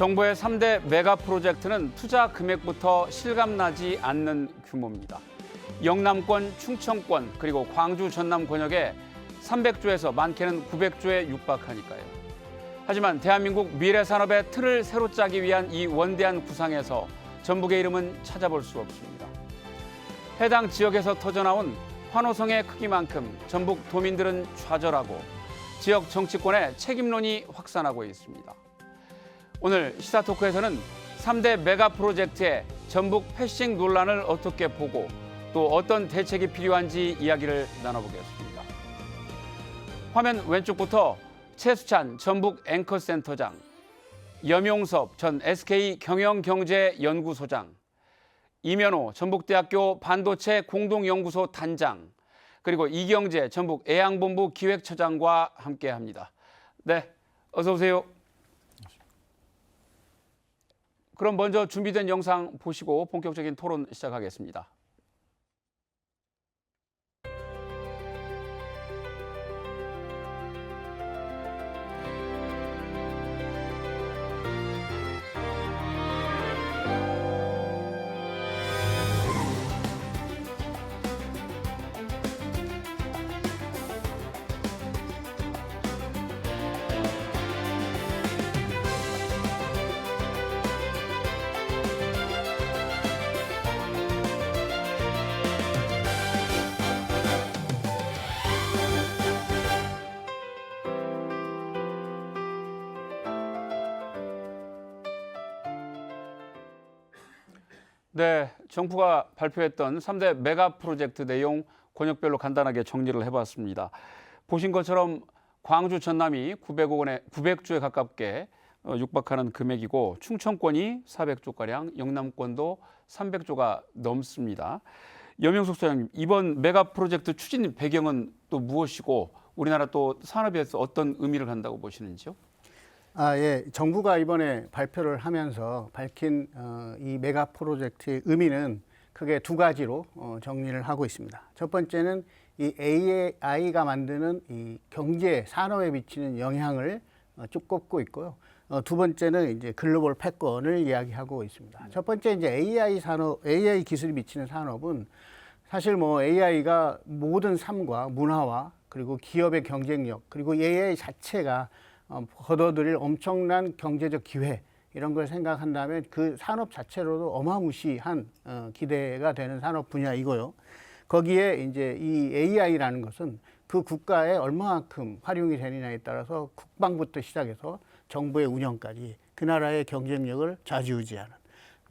정부의 3대 메가 프로젝트는 투자 금액부터 실감나지 않는 규모입니다. 영남권, 충청권, 그리고 광주, 전남 권역에 300조에서 많게는 900조에 육박하니까요. 하지만 대한민국 미래 산업의 틀을 새로 짜기 위한 이 원대한 구상에서 전북의 이름은 찾아볼 수 없습니다. 해당 지역에서 터져나온 환호성의 크기만큼 전북 도민들은 좌절하고 지역 정치권의 책임론이 확산하고 있습니다. 오늘 시사토크에서는 3대 메가 프로젝트의 전북 패싱 논란을 어떻게 보고 또 어떤 대책이 필요한지 이야기를 나눠보겠습니다. 화면 왼쪽부터 최수찬 전북 앵커센터장, 염용섭 전 SK 경영경제연구소장, 이면호 전북대학교 반도체 공동연구소 단장, 그리고 이경재 전북 애양본부 기획처장과 함께합니다. 네, 어서 오세요. 그럼 먼저 준비된 영상 보시고 본격적인 토론 시작하겠습니다. 네, 정부가 발표했던 3대 메가 프로젝트 내용 권역별로 간단하게 정리를 해봤습니다. 보신 것처럼 광주, 전남이 900조에 가깝게 육박하는 금액이고 충청권이 400조가량, 영남권도 300조가 넘습니다. 염영숙 소장님, 이번 메가 프로젝트 추진 배경은 또 무엇이고 우리나라 또 산업에서 어떤 의미를 갖는다고 보시는지요? 예. 정부가 이번에 발표를 하면서 밝힌 이 메가 프로젝트의 의미는 크게 두 가지로 정리를 하고 있습니다. 첫 번째는 이 AI가 만드는 이 경제 산업에 미치는 영향을 쭉 꼽고 있고요. 두 번째는 이제 글로벌 패권을 이야기하고 있습니다. 첫 번째 이제 AI 기술이 미치는 산업은 사실 뭐 AI가 모든 삶과 문화와 그리고 기업의 경쟁력 그리고 AI 자체가 거둬들일 엄청난 경제적 기회 이런 걸 생각한다면 그 산업 자체로도 어마무시한 기대가 되는 산업 분야이고요. 거기에 이제 이 AI라는 것은 그 국가에 얼마만큼 활용이 되느냐에 따라서 국방부터 시작해서 정부의 운영까지 그 나라의 경쟁력을 좌지우지하는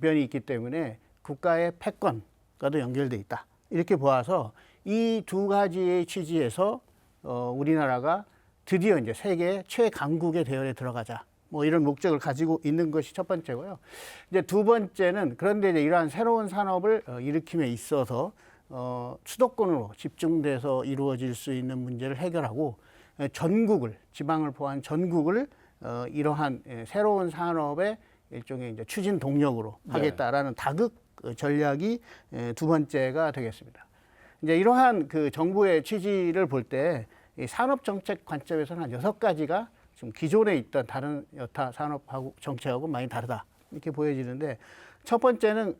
면이 있기 때문에 국가의 패권과도 연결돼 있다. 이렇게 보아서 이 두 가지의 취지에서 우리나라가 드디어 이제 세계 최강국의 대열에 들어가자. 뭐 이런 목적을 가지고 있는 것이 첫 번째고요. 이제 두 번째는 그런데 이제 이러한 새로운 산업을 일으킴에 있어서 수도권으로 집중돼서 이루어질 수 있는 문제를 해결하고 전국을 지방을 포함한 전국을 이러한 새로운 산업의 일종의 이제 추진 동력으로 하겠다라는 다극 전략이 두 번째가 되겠습니다. 이제 이러한 그 정부의 취지를 볼 때 이 산업 정책 관점에서는 한 6가지가 지금 기존에 있던 다른 여타 산업하고 정책하고 많이 다르다 이렇게 보여지는데 첫 번째는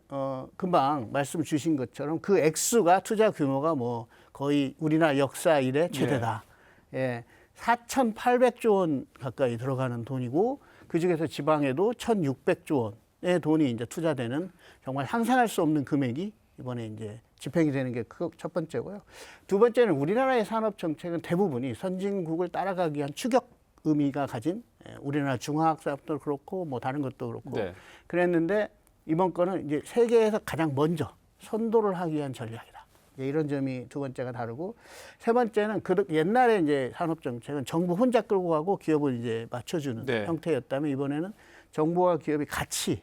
금방 말씀 주신 것처럼 그 액수가 투자 규모가 뭐 거의 우리나라 역사 이래 최대다. 예, 4,800조 원 가까이 들어가는 돈이고 그 중에서 지방에도 1,600조 원의 돈이 이제 투자되는 정말 상상할 수 없는 금액이 이번에 이제 집행이 되는 게 첫 번째고요. 두 번째는 우리나라의 산업 정책은 대부분이 선진국을 따라가기 위한 추격 의미가 가진 우리나라 중화학사업도 그렇고 뭐 다른 것도 그렇고 그랬는데 이번 거는 이제 세계에서 가장 먼저 선도를 하기 위한 전략이다. 이런 점이 두 번째가 다르고 세 번째는 그 옛날에 이제 산업 정책은 정부 혼자 끌고 가고 기업을 이제 맞춰주는 형태였다면 이번에는 정부와 기업이 같이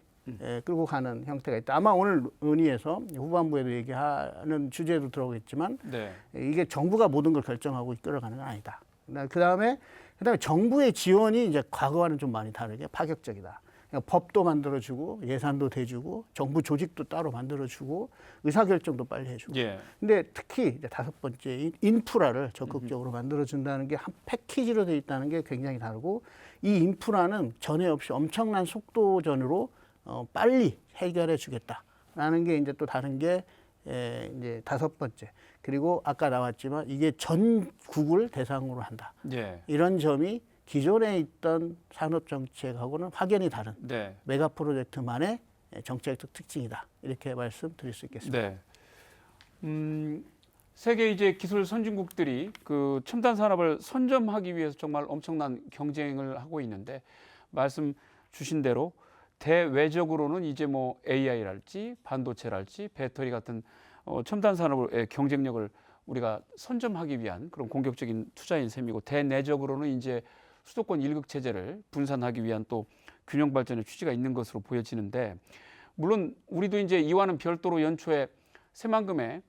끌고 가는 형태가 있다. 아마 오늘 논의에서 후반부에도 얘기하는 주제도 들어오겠지만 이게 정부가 모든 걸 결정하고 이끌어가는 건 아니다. 그다음에 정부의 지원이 이제 과거와는 좀 많이 다르게 파격적이다. 법도 만들어주고 예산도 대주고 정부 조직도 따로 만들어주고 의사결정도 빨리 해주고. 근데 특히 이제 다섯 번째 인프라를 적극적으로 만들어준다는 게 한 패키지로 돼 있다는 게 굉장히 다르고 이 인프라는 전에 없이 엄청난 속도전으로 빨리 해결해 주겠다라는 게 이제 또 다른 게 이제 다섯 번째. 그리고 아까 나왔지만 이게 전국을 대상으로 한다. 예. 이런 점이 기존에 있던 산업 정책하고는 확연히 다른 네. 메가 프로젝트만의 정책적 특징이다. 이렇게 말씀드릴 수 있겠습니다. 네. 세계 이제 기술 선진국들이 그 첨단 산업을 선점하기 위해서 정말 엄청난 경쟁을 하고 있는데 말씀 주신 대로 대외적으로는 이제 뭐 AI랄지 반도체랄지 배터리 같은 첨단 산업의 경쟁력을 우리가 선점하기 위한 그런 공격적인 투자인 셈이고 대내적으로는 이제 수도권 일극 체제를 분산하기 위한 또 균형 발전의 취지가 있는 것으로 보여지는데 물론 우리도 이제 이와는 별도로 연초에 새만금에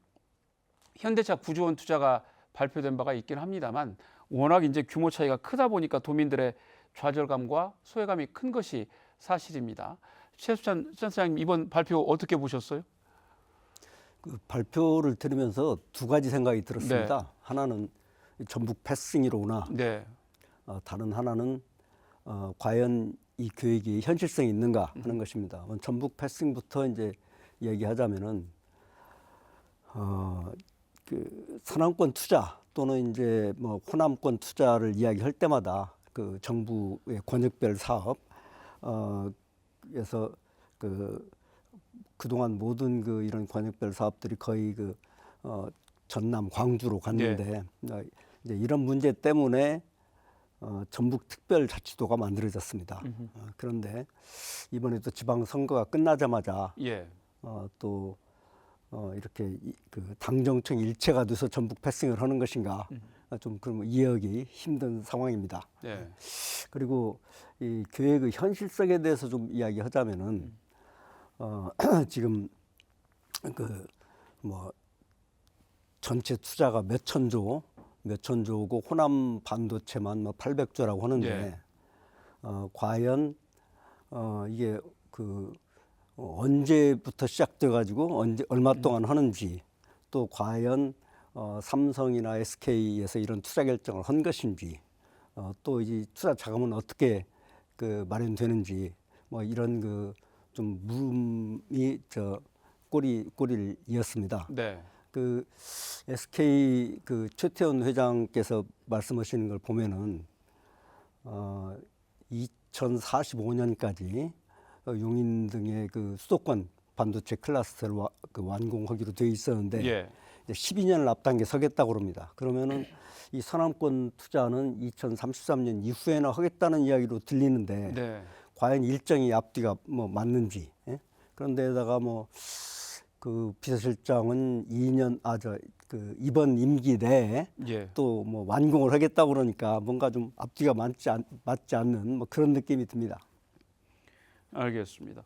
현대차 9조 원 투자가 발표된 바가 있긴 합니다만 워낙 이제 규모 차이가 크다 보니까 도민들의 좌절감과 소외감이 큰 것이 사실입니다. 최수찬 센터장님 이번 발표 어떻게 보셨어요? 그 발표를 들으면서 두 가지 생각이 들었습니다. 하나는 전북 패싱이로 오나 네. 다른 하나는 과연 이 계획이 현실성이 있는가 하는 것입니다. 전북 패싱부터 이제 얘기하자면은 그 서남권 투자 또는 이제 뭐 호남권 투자를 이야기할 때마다 그 정부의 권역별 사업 에서 그동안 모든 그 이런 권역별 사업들이 거의 전남 광주로 갔는데 이제 이런 문제 때문에 전북 특별자치도가 만들어졌습니다. 그런데 이번에 또 지방선거가 끝나자마자 예. 또 이렇게 그 당정청 일체가 돼서 전북 패싱을 하는 것인가 좀 그런 이해하기 힘든 상황입니다. 네. 그리고 이 계획의 현실성에 대해서 좀 이야기하자면은 지금 그 뭐 전체 투자가 몇천 조고 호남 반도체만 뭐 800조라고 하는데 예. 과연 이게 언제부터 시작돼 가지고 얼마 동안 하는지 또 과연 삼성이나 SK에서 이런 투자 결정을 한 것인지 또 이 투자 자금은 어떻게 마련되는지 뭐 이런 좀 물음이 꼬리를 이었습니다. 네. SK 최태원 회장께서 말씀하시는 걸 보면은 2045년까지 용인 등의 수도권 반도체 클러스터를 완공하기로 돼 있었는데 예. 12년을 앞당겨 서겠다고 합니다. 그러면은 이 서남권 투자는 2033년 이후에나 하겠다는 이야기로 들리는데 네. 과연 일정이 앞뒤가 뭐 맞는지. 예? 그런데다가 비서실장은 이번 임기 내에 예. 또 뭐 완공을 하겠다고 그러니까 뭔가 좀 앞뒤가 맞지 않는 뭐 그런 느낌이 듭니다. 알겠습니다.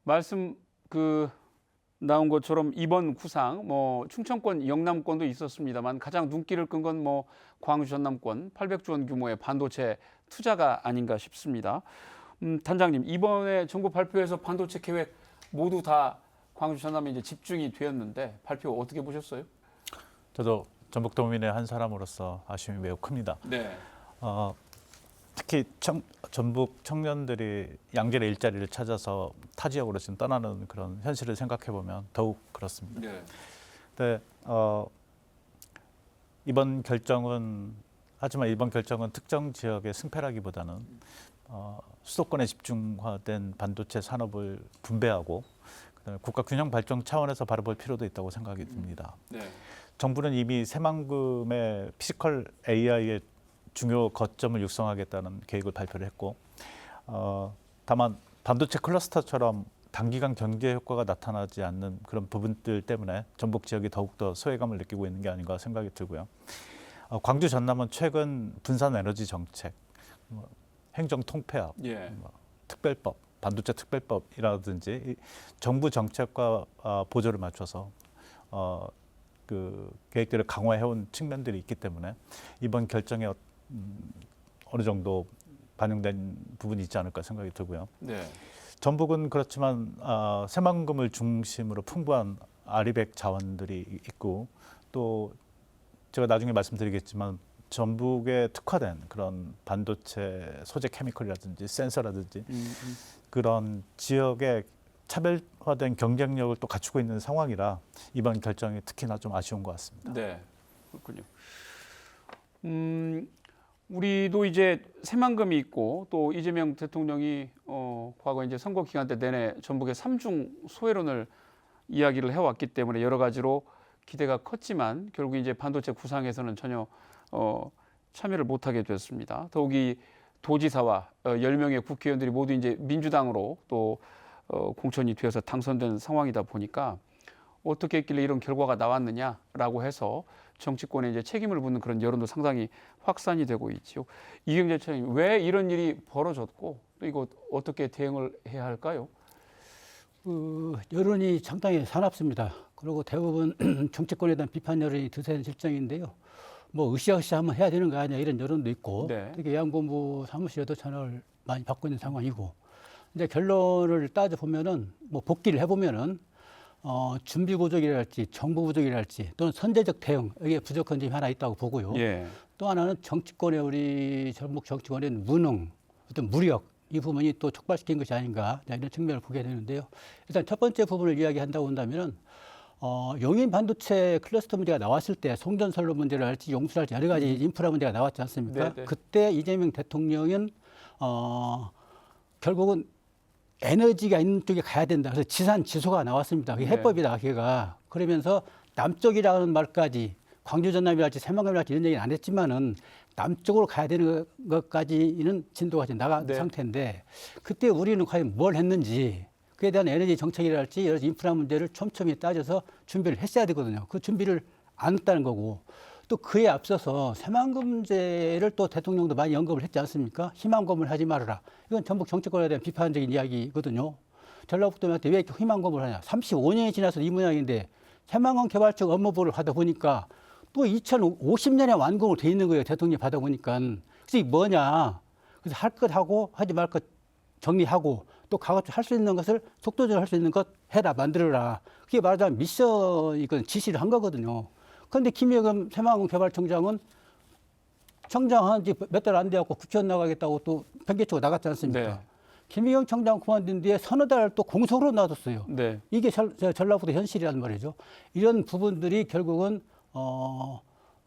말씀 나온 것처럼 이번 구상 뭐 충청권, 영남권도 있었습니다만 가장 눈길을 끈 건 뭐 광주 전남권 800조 원 규모의 반도체 투자가 아닌가 싶습니다. 단장님 이번에 정부 발표에서 반도체 계획 모두 다 광주 전남에 이제 집중이 되었는데 발표 어떻게 보셨어요? 저도 전북도민의 한 사람으로서 아쉬움이 매우 큽니다. 네. 특히 전북 청년들이 양질의 일자리를 찾아서 타 지역으로 지금 떠나는 그런 현실을 생각해 보면 더욱 그렇습니다. 네. 근데 이번 결정은 특정 지역의 승패라기보다는 수도권에 집중화된 반도체 산업을 분배하고 그다음에 국가 균형 발전 차원에서 바라볼 필요도 있다고 생각이 듭니다. 네. 정부는 이미 새만금의 피지컬 AI의 중요 거점을 육성하겠다는 계획을 발표를 했고 다만 반도체 클러스터처럼 단기간 경제 효과가 나타나지 않는 그런 부분들 때문에 전북 지역이 더욱더 소외감을 느끼고 있는 게 아닌가 생각이 들고요. 광주 전남은 최근 분산 에너지 정책, 행정 통폐합, 예. 특별법, 반도체 특별법이라든지 정부 정책과 보조를 맞춰서 계획들을 강화해온 측면들이 있기 때문에 이번 결정에 어느 정도 반영된 부분이 있지 않을까 생각이 들고요. 네. 전북은 그렇지만 새만금을 중심으로 풍부한 아리백 자원들이 있고 또 제가 나중에 말씀드리겠지만 전북에 특화된 그런 반도체 소재 케미컬이라든지 센서라든지 그런 지역의 차별화된 경쟁력을 또 갖추고 있는 상황이라 이번 결정이 특히나 좀 아쉬운 것 같습니다. 네, 그렇군요. 우리도 이제 새만금이 있고 또 이재명 대통령이 과거 이제 선거 기간 때 내내 전북의 삼중 소외론을 이야기를 해왔기 때문에 여러 가지로 기대가 컸지만 결국 이제 반도체 구상에서는 전혀 참여를 못하게 됐습니다. 더욱이 도지사와 10명의 국회의원들이 모두 이제 민주당으로 또 공천이 되어서 당선된 상황이다 보니까 어떻게 했길래 이런 결과가 나왔느냐라고 해서 정치권에 이제 책임을 묻는 그런 여론도 상당히 확산이 되고 있죠. 이경재 차장님, 왜 이런 일이 벌어졌고 또 이거 어떻게 대응을 해야 할까요? 여론이 상당히 사납습니다. 그리고 대부분 정치권에 대한 비판 여론이 드세는 실정인데요. 뭐 으쌰으쌰 한번 해야 되는 거 아니냐 이런 여론도 있고 네. 특히 양본부 사무실에도 전화를 많이 받고 있는 상황이고 이제 결론을 따져보면은 뭐 복기를 해보면은 준비 부족이랄지 정부 부족이랄지 또는 선제적 대응 이게 부족한 점이 하나 있다고 보고요. 예. 또 하나는 정치권의 우리 전북 정치권의 무능, 어떤 무력 이 부분이 또 촉발시킨 것이 아닌가 이런 측면을 보게 되는데요. 일단 첫 번째 부분을 이야기한다고 한다면은 용인 반도체 클러스터 문제가 나왔을 때 송전선로 문제를 할지 용수랄지 여러 가지 인프라 문제가 나왔지 않습니까? 네네. 그때 이재명 대통령은 결국은 에너지가 있는 쪽에 가야 된다. 그래서 지산 지소가 나왔습니다. 그게 네. 해법이다. 걔가 그러면서 남쪽이라는 말까지 광주 전남이랄지 새만금이랄지 이런 얘기는 안 했지만은 남쪽으로 가야 되는 것까지는 진도가 지금 나간 네. 상태인데 그때 우리는 과연 뭘 했는지 그에 대한 에너지 정책이랄지 여러 인프라 문제를 촘촘히 따져서 준비를 했어야 되거든요. 그 준비를 안 했다는 거고 또 그에 앞서서 새만금제를 또 대통령도 많이 언급을 했지 않습니까? 희망고문을 하지 말아라. 이건 전북 정치권에 대한 비판적인 이야기거든요. 전라북도한테 왜 이렇게 희망고문을 하냐. 35년이 지나서 이 모양인데 새만금 개발청 업무보를 하다 보니까 또 2050년에 완공을 돼 있는 거예요. 대통령이 받아 보니까. 그래서 이게 뭐냐. 그래서 할 것 하고 하지 말 것 정리하고 또 가가지고 할 수 있는 것을 속도적으로 할 수 있는 것 해라, 만들어라. 그게 말하자면 미션이건 지시를 한 거거든요. 그런데 김여금 새만금 개발청장은 청장한 지 몇 달 안 돼갖고 국회의원 나가겠다고 또 편개치고 나갔지 않습니까? 네. 김여경 청장 그만둔 뒤에 서너 달 또 공석으로 놔뒀어요. 네. 이게 전라북도 현실이란 말이죠. 이런 부분들이 결국은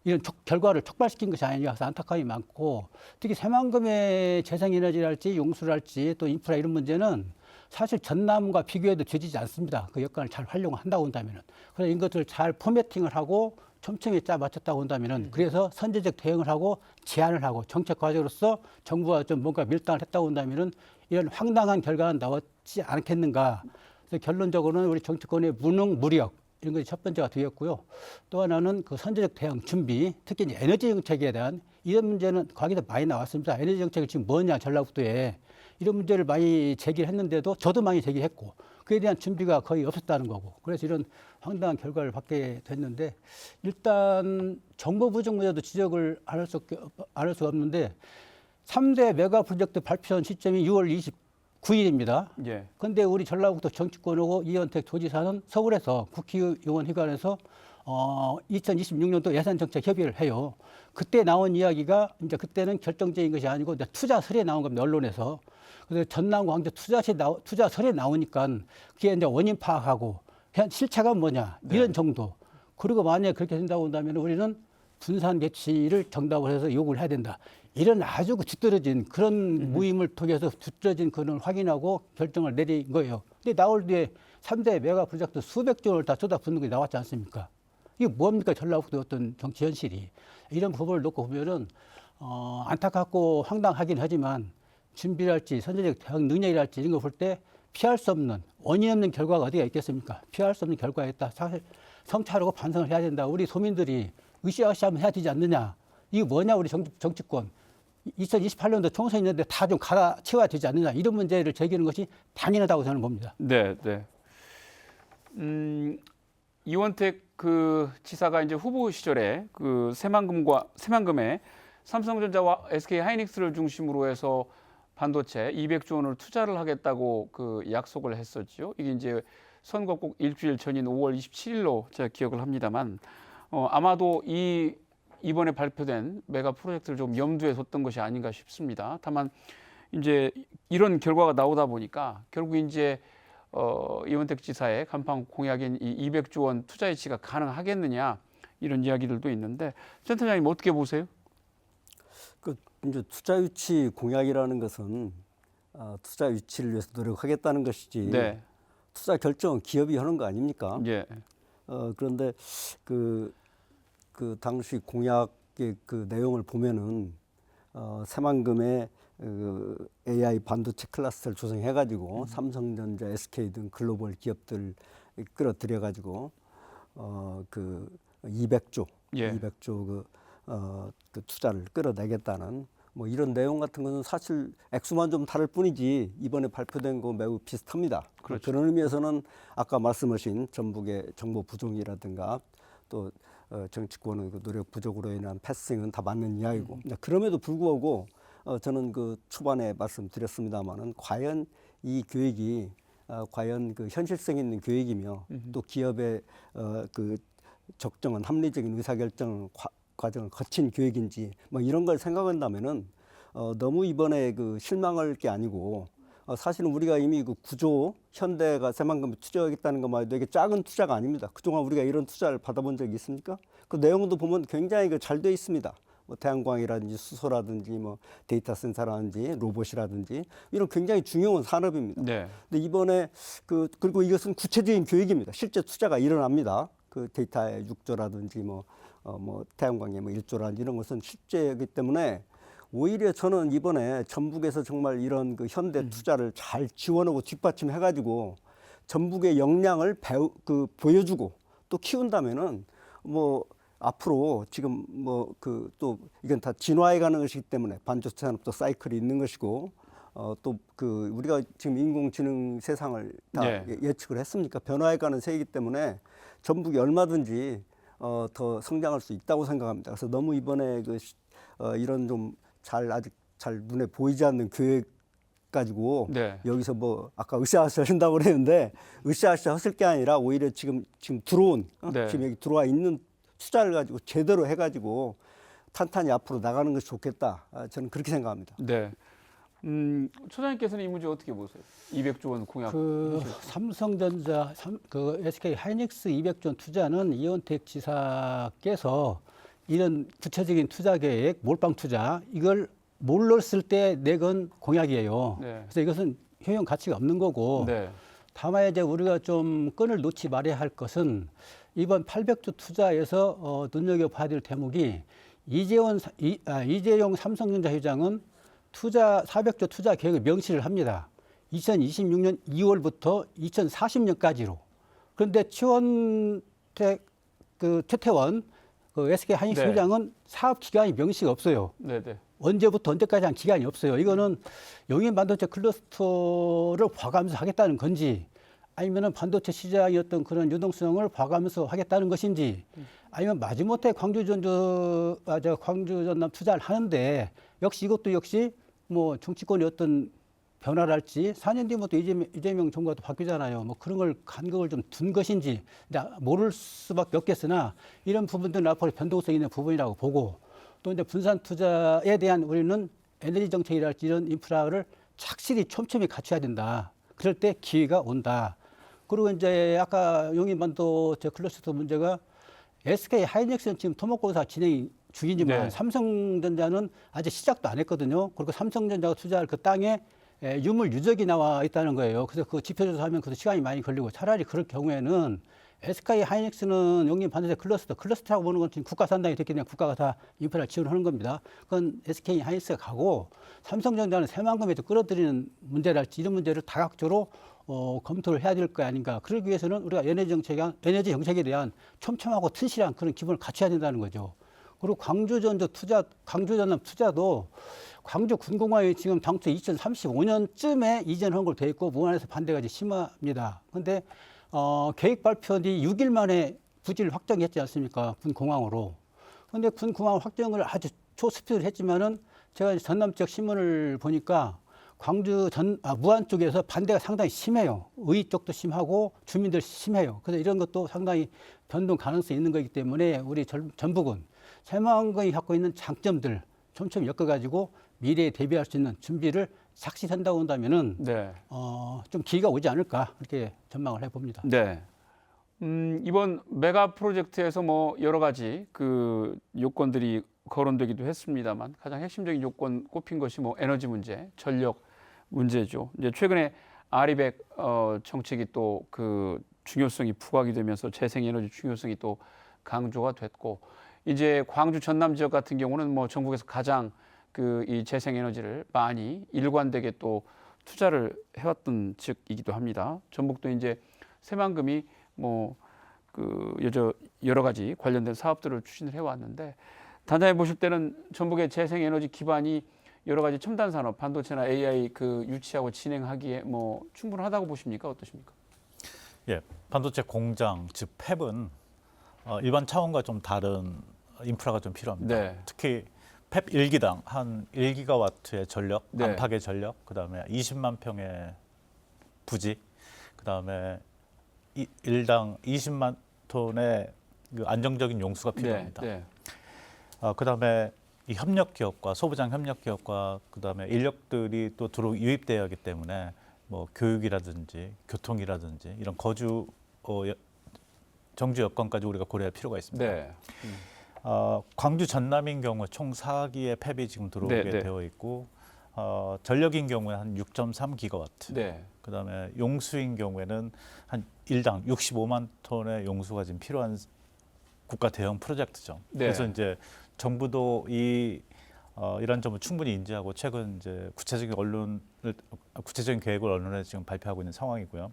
이런 결과를 촉발시킨 것이 아니냐 해서 안타까움이 많고 특히 새만금의 재생에너지랄지 용수랄지 또 인프라 이런 문제는 사실 전남과 비교해도 죄지지 않습니다. 그 여건을 잘 활용한다고 한다면은. 그래서 이것을 잘 포매팅을 하고 촘촘히 짜 맞췄다고 한다면은 그래서 선제적 대응을 하고 제안을 하고 정책 과제로서 정부가 좀 뭔가 밀당을 했다고 한다면은 이런 황당한 결과가 나왔지 않겠는가. 그래서 결론적으로는 우리 정치권의 무능, 무력 이런 것이 첫 번째가 되겠고요. 또 하나는 그 선제적 대응 준비, 특히 이제 에너지 정책에 대한 이런 문제는 과거에도 많이 나왔습니다. 에너지 정책이 지금 뭐냐 전라북도에 이런 문제를 많이 제기를 했는데도 저도 많이 제기했고 그에 대한 준비가 거의 없었다는 거고 그래서 이런 황당한 결과를 받게 됐는데 일단 정보 부족 문제도 지적을 안 할 수가 없는데 3대 메가 프로젝트 발표한 시점이 6월 29일입니다. 예. 그런데 우리 전라북도 정치권하고 이현택 도지사는 서울에서 국회의원 회관에서 2026년도 예산정책 협의를 해요. 그때 나온 이야기가 이제 그때는 결정적인 것이 아니고 이제 투자설에 나온 겁니다. 언론에서. 그래서 전남 광주 투자설에 나오니까 그게 이제 원인 파악하고 실체가 뭐냐 이런 정도. 그리고 만약에 그렇게 된다고 한다면 우리는 분산 개치를 정답을 해서 요구를 해야 된다. 이런 아주 뒤떨어진 그런 모임을 통해서 뒤떨어진 그런 확인하고 결정을 내린 거예요. 근데 나올 뒤에 3대 메가 프로젝트 수백조 원을 다 쏟아붓는 게 나왔지 않습니까? 이게 뭡니까 전라북도 어떤 정치 현실이. 이런 부분을 놓고 보면은 안타깝고 황당하긴 하지만 준비랄지 선제적 대응 능력이랄지 이런 거 볼 때 피할 수 없는 원인 없는 결과가 어디가 있겠습니까? 피할 수 없는 결과였다. 사실 성찰하고 반성을 해야 된다. 우리 소민들이 으쌰으쌰 하면 해야 되지 않느냐. 이게 뭐냐 우리 정치권. 2028년도 총선이 있는데 다 좀 갈아채워야 되지 않느냐. 이런 문제를 제기하는 것이 당연하다고 저는 봅니다. 네, 네. 이원택 그 지사가 이제 후보 시절에 그 새만금에 삼성전자와 SK 하이닉스를 중심으로 해서 반도체 200조 원을 투자를 하겠다고 그 약속을 했었죠. 이게 이제 선거 꼭 일주일 전인 5월 27일로 제가 기억을 합니다만 아마도 이 이번에 발표된 메가 프로젝트를 좀 염두에 뒀던 것이 아닌가 싶습니다. 다만 이제 이런 결과가 나오다 보니까 결국 이제 이원택 지사의 간판 공약인 이 200조 원 투자 유치가 가능하겠느냐 이런 이야기들도 있는데 센터장님 어떻게 보세요? 그 이제 투자 유치 공약이라는 것은 투자 유치를 위해서 노력하겠다는 것이지 네. 투자 결정은 기업이 하는 거 아닙니까? 예. 그런데 그 당시 공약의 그 내용을 보면은 새만금의 AI 반도체 클러스터를 조성해가지고 삼성전자, SK 등 글로벌 기업들 끌어들여가지고 그 200조, 예. 200조 그 투자를 끌어내겠다는 뭐 이런 내용 같은 것은 사실 액수만 좀 다를 뿐이지 이번에 발표된 거 매우 비슷합니다. 그렇죠. 그런 의미에서는 아까 말씀하신 전북의 정보 부족이라든가 또 정치권의 그 노력 부족으로 인한 패싱은 다 맞는 이야기고 그럼에도 불구하고 저는 그 초반에 말씀드렸습니다마는 과연 이 계획이 과연 그 현실성 있는 계획이며 또 기업의 그 적정한 합리적인 의사결정 과정을 거친 계획인지 뭐 이런 걸 생각한다면은 너무 이번에 그 실망할 게 아니고 사실은 우리가 이미 그 9조 현대가 새만금에 투자하겠다는 것만 해도 이게 작은 투자가 아닙니다. 그동안 우리가 이런 투자를 받아본 적이 있습니까? 그 내용도 보면 굉장히 잘 돼 있습니다. 뭐 태양광이라든지 수소라든지 뭐 데이터 센서라든지 로봇이라든지 이런 굉장히 중요한 산업입니다. 네. 근데 이번에 그리고 이것은 구체적인 계획입니다. 실제 투자가 일어납니다. 그 데이터의 6조라든지 뭐 태양광의 뭐 1조라든지 이런 것은 실제이기 때문에 오히려 저는 이번에 전북에서 정말 이런 그 현대 투자를 잘 지원하고 뒷받침해가지고 전북의 역량을 보여주고 또 키운다면은 뭐 앞으로 지금 뭐 또 이건 다 진화해가는 것이기 때문에 반도체 산업도 사이클이 있는 것이고 또 그 우리가 지금 인공지능 세상을 다 네. 예측을 했습니까? 변화해가는 세계이기 때문에 전북이 얼마든지 더 성장할 수 있다고 생각합니다. 그래서 너무 이번에 이런 좀 아직 잘 눈에 보이지 않는 계획 가지고 네. 여기서 뭐 아까 으쌰으쌰 하신다고 그랬는데 으쌰으쌰 했을 게 아니라 오히려 지금 들어온 네. 지금 여기 들어와 있는 투자를 가지고 제대로 해가지고 탄탄히 앞으로 나가는 것이 좋겠다. 저는 그렇게 생각합니다. 네. 소장님께서는 이 문제 어떻게 보세요? 200조 원 공약. 그 삼성전자, 그 SK 하이닉스 200조 원 투자는 이원택 지사께서 이런 구체적인 투자 계획, 몰빵 투자 이걸 몰랐을 때 내건 공약이에요. 네. 그래서 이것은 효용 가치가 없는 거고. 네. 다만 이제 우리가 좀 끈을 놓지 말아야 할 것은 이번 800조 투자에서 눈여겨봐야 될 대목이 이재용 삼성전자 회장은 400조 투자 계획을 명시를 합니다. 2026년 2월부터 2040년까지로. 그런데 최태원 SK 하이닉스 네. 회장은 사업 기간이 명시가 없어요. 네, 네. 언제부터 언제까지 한 기간이 없어요. 이거는 용인 반도체 클러스터를 봐가면서 하겠다는 건지 아니면은 반도체 시장의 어떤 그런 유동성을 봐가면서 하겠다는 것인지 아니면 마지못해 광주 전남 투자를 하는데 역시 이것도 역시 뭐 정치권의 어떤 변화랄지 4년 뒤면 또 이재명 정부가 또 바뀌잖아요. 뭐 그런 걸 간격을 좀 둔 것인지 모를 수밖에 없겠으나 이런 부분들은 앞으로 변동성 있는 부분이라고 보고 또 이제 분산 투자에 대한 우리는 에너지 정책이랄지 이런 인프라를 착실히 촘촘히 갖춰야 된다. 그럴 때 기회가 온다. 그리고 이제 아까 용인 반도체 클러스터 문제가 SK 하이닉스는 지금 토목공사 진행 중이지만 네. 삼성전자는 아직 시작도 안 했거든요. 그리고 삼성전자가 투자할 그 땅에 유물 유적이 나와 있다는 거예요. 그래서 그 지표조사하면 그 시간이 많이 걸리고 차라리 그럴 경우에는 SK 하이닉스는 용인 반도체 클러스터라고 보는 건 지금 국가 산당이 됐기 때문에 국가가 다 인프라를 지원하는 겁니다. 그건 SK 하이닉스가 가고 삼성전자는 새만금에도 끌어들이는 문제랄지 이런 문제를 다각적으로 검토를 해야 될 거 아닌가. 그러기 위해서는 우리가 에너지 정책에 대한 촘촘하고 튼실한 그런 기본을 갖춰야 된다는 거죠. 그리고 광주전남 투자도 광주 군공항이 지금 당초 2035년쯤에 이전한 걸로 돼 있고 무안에서 반대가 이제 심합니다. 그런데 계획 발표 뒤 6일 만에 부지를 확정했지 않습니까? 군공항으로. 그런데 군공항 확정을 아주 초스피드로 했지만은 제가 이제 전남 지역 신문을 보니까 무안 쪽에서 반대가 상당히 심해요. 의 쪽도 심하고 주민들 심해요. 그래서 이런 것도 상당히 변동 가능성이 있는 거기 때문에 우리 전북은 새만금이 갖고 있는 장점들 촘촘히 엮어가지고 미래에 대비할 수 있는 준비를 착실한다고 한다면은 네. 좀 기회가 오지 않을까 그렇게 전망을 해봅니다. 네. 이번 메가 프로젝트에서 뭐 여러 가지 그 요건들이 거론되기도 했습니다만 가장 핵심적인 요건 꼽힌 것이 뭐 에너지 문제, 전력 문제죠. 이제 최근에 아리백 정책이 또 그 중요성이 부각이 되면서 재생에너지 중요성이 또 강조가 됐고 이제 광주 전남 지역 같은 경우는 뭐 전국에서 가장 그 이 재생에너지를 많이 일관되게 또 투자를 해왔던 지역이기도 합니다. 전북도 이제 새만금이 뭐 그 여러 가지 관련된 사업들을 추진을 해왔는데 단장님 보실 때는 전북의 재생에너지 기반이 여러 가지 첨단 산업, 반도체나 AI 그 유치하고 진행하기에 뭐 충분하다고 보십니까? 어떠십니까? 예, 반도체 공장 즉 팹은 일반 차원과 좀 다른 인프라가 좀 필요합니다. 네. 특히 팹 1기당 한 1기가와트의 전력, 네. 안팎의 전력, 그다음에 20만 평의 부지, 그다음에 일당 20만 톤의 그 안정적인 용수가 필요합니다. 네. 그다음에 이 협력 기업과 소부장 협력 기업과 그다음에 인력들이 또 유입돼야 하기 때문에 뭐 교육이라든지 교통이라든지 이런 거주 정주 여건까지 우리가 고려할 필요가 있습니다. 네. 광주 전남인 경우 총 4기의 팹이 지금 들어오게 네, 네. 되어 있고 전력인 경우에 한 6.3기가와트. 네. 그다음에 용수인 경우에는 한 일당 65만 톤의 용수가 지금 필요한 국가 대형 프로젝트죠. 네. 그래서 이제 정부도 이런 점을 충분히 인지하고 최근 이제 구체적인 계획을 언론에 지금 발표하고 있는 상황이고요.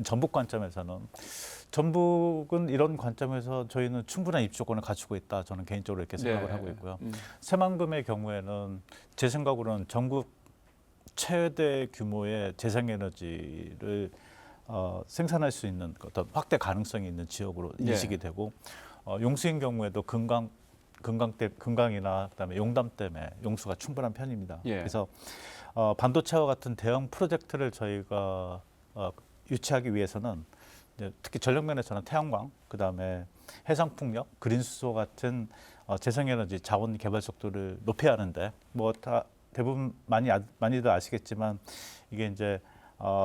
전북 관점에서는 전북은 이런 관점에서 저희는 충분한 입지 조건을 갖추고 있다. 저는 개인적으로 이렇게 생각을 네. 하고 있고요. 새만금의 경우에는 제 생각으로는 전국 최대 규모의 재생에너지를 생산할 수 있는 어떤 확대 가능성이 있는 지역으로 네. 인식이 되고 용수인 경우에도 금강이나 그다음에 용담댐에 용수가 충분한 편입니다. 예. 그래서 반도체와 같은 대형 프로젝트를 저희가 유치하기 위해서는 이제 특히 전력 면에서는 태양광, 그다음에 해상풍력, 그린수소 같은 재생에너지 자원 개발 속도를 높여야 하는데 뭐 다 대부분 많이들 아시겠지만 이게 이제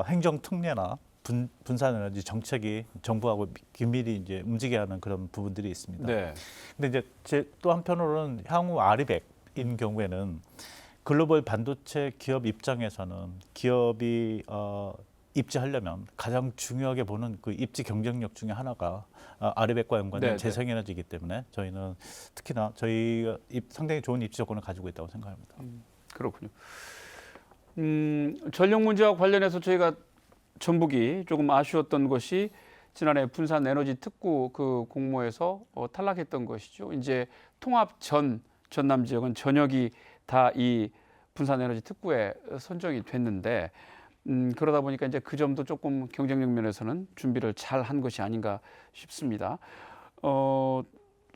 행정 특례나 분산에너지 정책이 정부하고 긴밀히 이제 움직여야 하는 그런 부분들이 있습니다. 네. 근데 이제 또 한편으로는 향후 아리백인 경우에는 글로벌 반도체 기업 입장에서는 기업이 입지하려면 가장 중요하게 보는 그 입지 경쟁력 중에 하나가 아리백과 연관된 네, 재생에너지이기 때문에 저희는 특히나 저희가 상당히 좋은 입지 조건을 가지고 있다고 생각합니다. 그렇군요. 전력 문제와 관련해서 저희가 전북이 조금 아쉬웠던 것이 지난해 분산 에너지 특구 그 공모에서 탈락했던 것이죠. 이제 통합 전남 지역은 전역이 다 이 분산 에너지 특구에 선정이 됐는데 그러다 보니까 이제 그 점도 조금 경쟁력 면에서는 준비를 잘 한 것이 아닌가 싶습니다.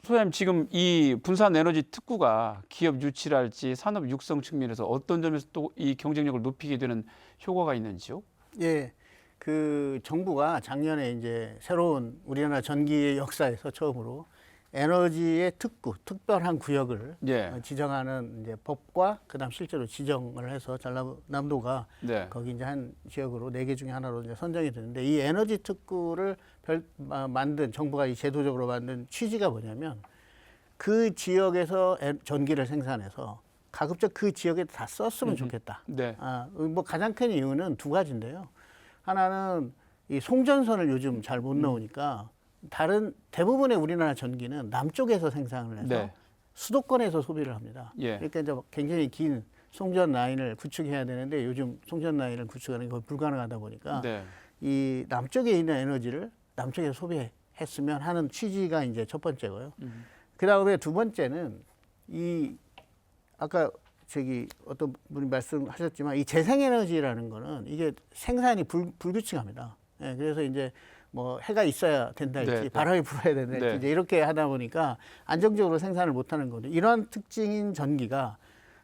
소장님 지금 이 분산 에너지 특구가 기업 유치랄지 산업 육성 측면에서 어떤 점에서 또 이 경쟁력을 높이게 되는 효과가 있는지요? 예, 그 정부가 작년에 이제 새로운 우리나라 전기의 역사에서 처음으로 에너지의 특구, 특별한 구역을 예. 지정하는 이제 법과 그다음 실제로 지정을 해서 전라남도가 네. 거기 이제 한 지역으로 4개 중에 하나로 이제 선정이 되는데 이 에너지 특구를 만든 정부가 이 제도적으로 만든 취지가 뭐냐면 그 지역에서 전기를 생산해서 가급적 그 지역에 다 썼으면 좋겠다. 네. 뭐 가장 큰 이유는 두 가지인데요. 하나는 이 송전선을 요즘 잘 못 넣으니까 대부분의 우리나라 전기는 남쪽에서 생산을 해서 네. 수도권에서 소비를 합니다. 예. 그러니까 이제 굉장히 긴 송전 라인을 구축해야 되는데 요즘 송전 라인을 구축하는 게 거의 불가능하다 보니까 네. 이 남쪽에 있는 에너지를 남쪽에서 소비했으면 하는 취지가 이제 첫 번째고요. 그 다음에 두 번째는 이 아까 어떤 분이 말씀하셨지만 이 재생에너지라는 거는 이게 생산이 불규칙합니다. 예, 그래서 이제 뭐 해가 있어야 된다할지 네, 네. 바람이 불어야 된다할지 네. 이제 이렇게 하다 보니까 안정적으로 생산을 못하는 거죠. 이러한 특징인 전기가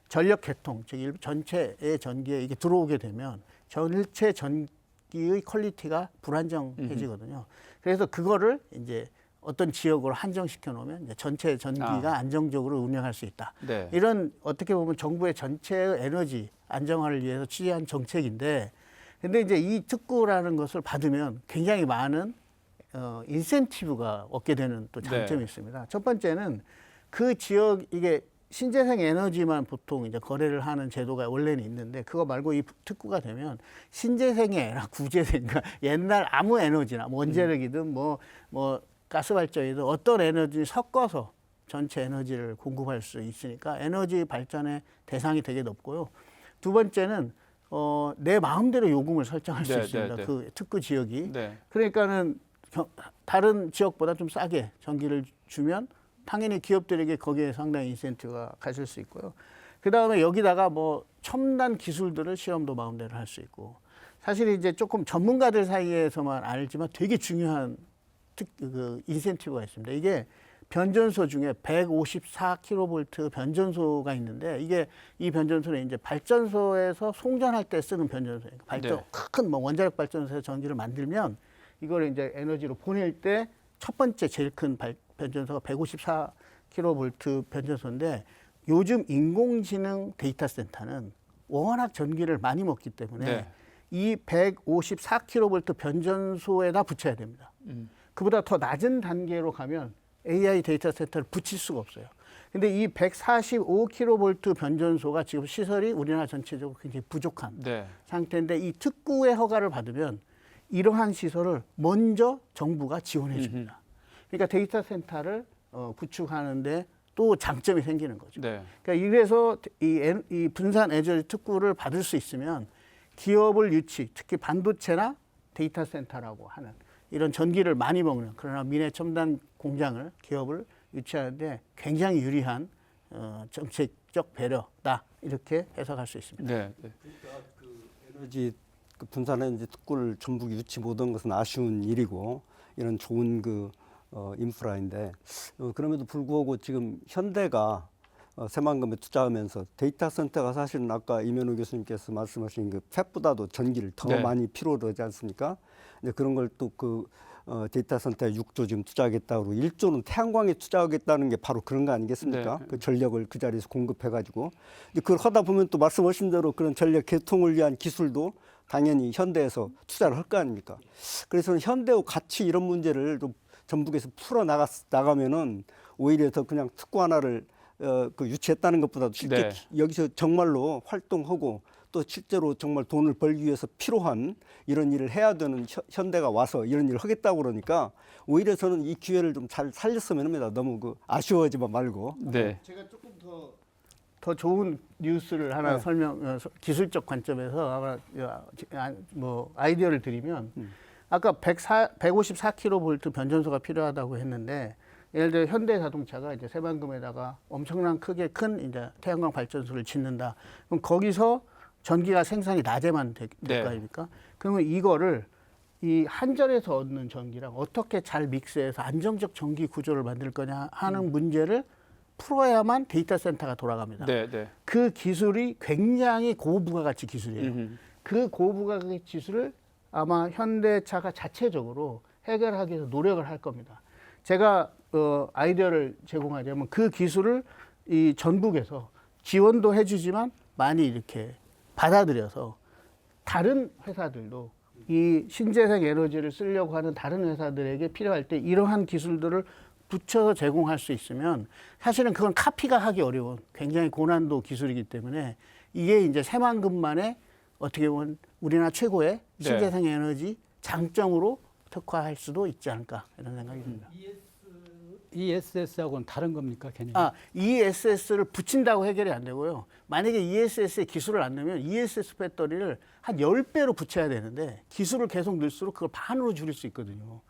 전력 개통, 즉 전체의 전기에 이게 들어오게 되면 전체 전기의 퀄리티가 불안정해지거든요. 그래서 그거를 이제 어떤 지역으로 한정시켜 놓으면 이제 전체 전기가 안정적으로 운영할 수 있다. 네. 이런 어떻게 보면 정부의 전체의 에너지 안정화를 위해서 취한 정책인데, 근데 이제 이 특구라는 것을 받으면 굉장히 많은 인센티브가 얻게 되는 또 장점이 네. 있습니다. 첫 번째는 그 지역 이게 신재생 에너지만 보통 이제 거래를 하는 제도가 원래는 있는데, 그거 말고 이 특구가 되면 신재생이 아니라 구재생, 그러니까 옛날 아무 에너지나 뭐 원자력이든 뭐 가스발전이든 어떤 에너지 섞어서 전체 에너지를 공급할 수 있으니까 에너지 발전의 대상이 되게 높고요. 두 번째는 내 마음대로 요금을 설정할 수 네, 있습니다. 네, 네. 그 특구 지역이. 네. 그러니까는 다른 지역보다 좀 싸게 전기를 주면 당연히 기업들에게 거기에 상당히 인센티브가 가질 수 있고요. 그 다음에 여기다가 뭐 첨단 기술들을 시험도 마음대로 할 수 있고, 사실 이제 조금 전문가들 사이에서만 알지만 되게 중요한 그 인센티브가 있습니다. 이게 변전소 중에 154kV 변전소가 있는데, 이게 이 변전소는 이제 발전소에서 송전할 때 쓰는 변전소예요. 발전 네. 큰 뭐 원자력 발전소에서 전기를 만들면 이걸 이제 에너지로 보낼 때 첫 번째 제일 큰 변전소가 154kV 변전소인데, 요즘 인공지능 데이터 센터는 워낙 전기를 많이 먹기 때문에 네. 이 154kV 변전소에다 붙여야 됩니다. 그보다 더 낮은 단계로 가면 AI 데이터 센터를 붙일 수가 없어요. 근데 이 145kV 변전소가 지금 시설이 우리나라 전체적으로 굉장히 부족한 네. 상태인데, 이 특구의 허가를 받으면 이러한 시설을 먼저 정부가 지원해 줍니다. 그러니까 데이터 센터를 구축하는데 또 장점이 생기는 거죠. 네. 그러니까 이래서 이 분산 에너지 특구를 받을 수 있으면 기업을 유치, 특히 반도체나 데이터 센터라고 하는 이런 전기를 많이 먹는, 그러나 미래 첨단 공장을 기업을 유치하는데 굉장히 유리한 정책적 배려다, 이렇게 해석할 수 있습니다. 네. 네. 에너지 분산 에너지 특구를 전북 유치 못한 것은 아쉬운 일이고, 이런 좋은 인프라인데, 그럼에도 불구하고 지금 현대가 새만금에 투자하면서 데이터 센터가 사실은 아까 이면호 교수님께서 말씀하신 그 팹보다도 전기를 더 네. 많이 필요로 하지 않습니까? 근데 그런 걸 또 데이터 센터에 6조 지금 투자하겠다고, 1조는 태양광에 투자하겠다는 게 바로 그런 거 아니겠습니까? 네. 그 전력을 그 자리에서 공급해가지고. 근데 그걸 하다 보면 또 말씀하신 대로 그런 전력 개통을 위한 기술도 당연히 현대에서 투자를 할 거 아닙니까? 그래서 현대와 같이 이런 문제를 좀 전북에서 풀어 나가면은 오히려 더 그냥 특구 하나를 유치했다는 것보다도 실제 네. 여기서 정말로 활동하고 또 실제로 정말 돈을 벌기 위해서 필요한 이런 일을 해야 되는 현대가 와서 이런 일을 하겠다고 그러니까 오히려 저는 이 기회를 좀 잘 살렸으면 합니다. 너무 아쉬워하지만 말고. 네. 제가 조금 더 좋은 뉴스를 하나 기술적 관점에서 뭐 아이디어를 드리면, 아까 154kV 변전소가 필요하다고 했는데, 예를 들어 현대자동차가 이제 새만금에다가 엄청난 크게 큰 이제 태양광 발전소를 짓는다. 그럼 거기서 전기가 생산이 낮에만 될 네. 거 아닙니까? 그러면 이거를 이 한전에서 얻는 전기랑 어떻게 잘 믹스해서 안정적 전기 구조를 만들 거냐 하는 문제를 풀어야만 데이터 센터가 돌아갑니다. 네. 네. 그 기술이 굉장히 고부가가치 기술이에요. 그 고부가가치 기술을 아마 현대차가 자체적으로 해결하기 위해서 노력을 할 겁니다. 제가 아이디어를 제공하자면 그 기술을 이 전북에서 지원도 해주지만 많이 이렇게 받아들여서 다른 회사들도 이 신재생 에너지를 쓰려고 하는 다른 회사들에게 필요할 때 이러한 기술들을 붙여서 제공할 수 있으면, 사실은 그건 카피가 하기 어려운 굉장히 고난도 기술이기 때문에 이게 이제 새만금만의 어떻게 보면 우리나라 최고의 신재생 에너지 장점으로 특화할 수도 있지 않을까, 이런 생각이 듭니다. ESS하고는 다른 겁니까, 개념이? ESS를 붙인다고 해결이 안 되고요. 만약에 ESS에 기술을 안 넣으면 ESS 배터리를 한 10배로 붙여야 되는데, 기술을 계속 넣을수록 그걸 반으로 줄일 수 있거든요.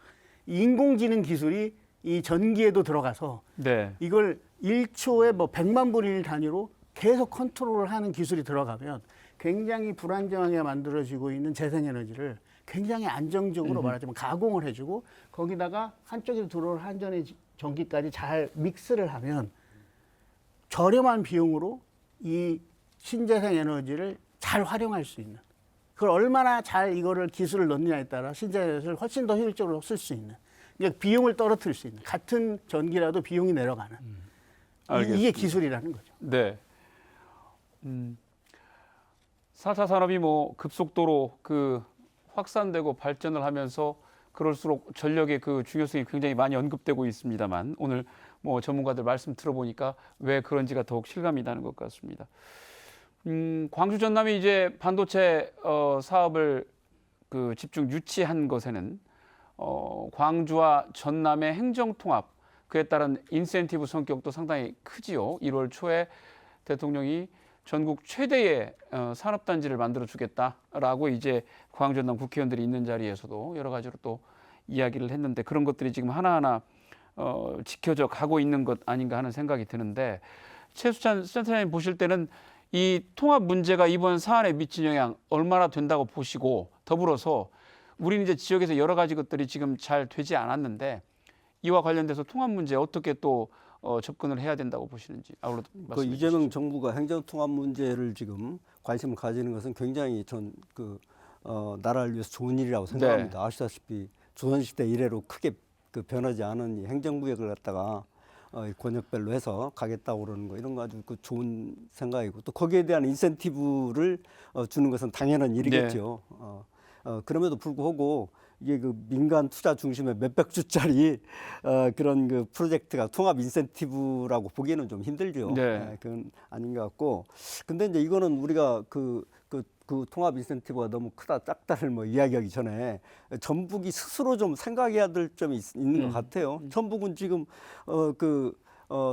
인공지능 기술이 이 전기에도 들어가서 네. 이걸 1초에 뭐 100만 분의 1 단위로 계속 컨트롤을 하는 기술이 들어가면 굉장히 불안정하게 만들어지고 있는 재생에너지를 굉장히 안정적으로 말하자면 가공을 해주고, 거기다가 한쪽에서 들어올 한전의 전기까지 잘 믹스를 하면 저렴한 비용으로 이 신재생 에너지를 잘 활용할 수 있는, 그걸 얼마나 잘 이거를 기술을 넣느냐에 따라 신재생 에너지를 훨씬 더 효율적으로 쓸 수 있는 그러니까 비용을 떨어뜨릴 수 있는 같은 전기라도 비용이 내려가는 이게 알겠습니다. 기술이라는 거죠. 네. 4차 산업이 뭐 급속도로 그 확산되고 발전을 하면서 그럴수록 전력의 그 중요성이 굉장히 많이 언급되고 있습니다만 오늘 뭐 전문가들 말씀 들어보니까 왜 그런지가 더욱 실감이 나는 것 같습니다. 광주 전남이 이제 반도체 사업을 그 집중 유치한 것에는 광주와 전남의 행정 통합 그에 따른 인센티브 성격도 상당히 크지요. 1월 초에 대통령이 전국 최대의 산업단지를 만들어 주겠다라고 이제 광주 전남 국회의원들이 있는 자리에서도 여러 가지로 또 이야기를 했는데 그런 것들이 지금 하나하나 지켜져 가고 있는 것 아닌가 하는 생각이 드는데 최수찬 센터장님 보실 때는 이 통합 문제가 이번 사안에 미친 영향 얼마나 된다고 보시고 더불어서 우리는 이제 지역에서 여러 가지 것들이 지금 잘 되지 않았는데 이와 관련돼서 통합 문제 어떻게 또 접근을 해야 된다고 보시는지 아울러 그 말씀해 이재명 주시죠. 정부가 행정통합 문제를 지금 관심을 가지는 것은 굉장히 나라를 위해서 좋은 일이라고 생각합니다. 아시다시피 조선시대 이래로 크게 그 변하지 않은 이 행정구역을 갖다가 권역별로 해서 가겠다고 그러는 거 이런 거 아주 그 좋은 생각이고 또 거기에 대한 인센티브를 주는 것은 당연한 일이겠죠. 그럼에도 불구하고 이게 그 민간 투자 중심의 몇백 주짜리 그런 그 프로젝트가 통합 인센티브라고 보기에는 좀 힘들죠. 네. 그건 아닌 것 같고. 근데 이제 이거는 우리가 그 통합 인센티브가 너무 크다 작다를 뭐 이야기하기 전에 전북이 스스로 좀 생각해야 될 점이 있는 것 같아요. 전북은 지금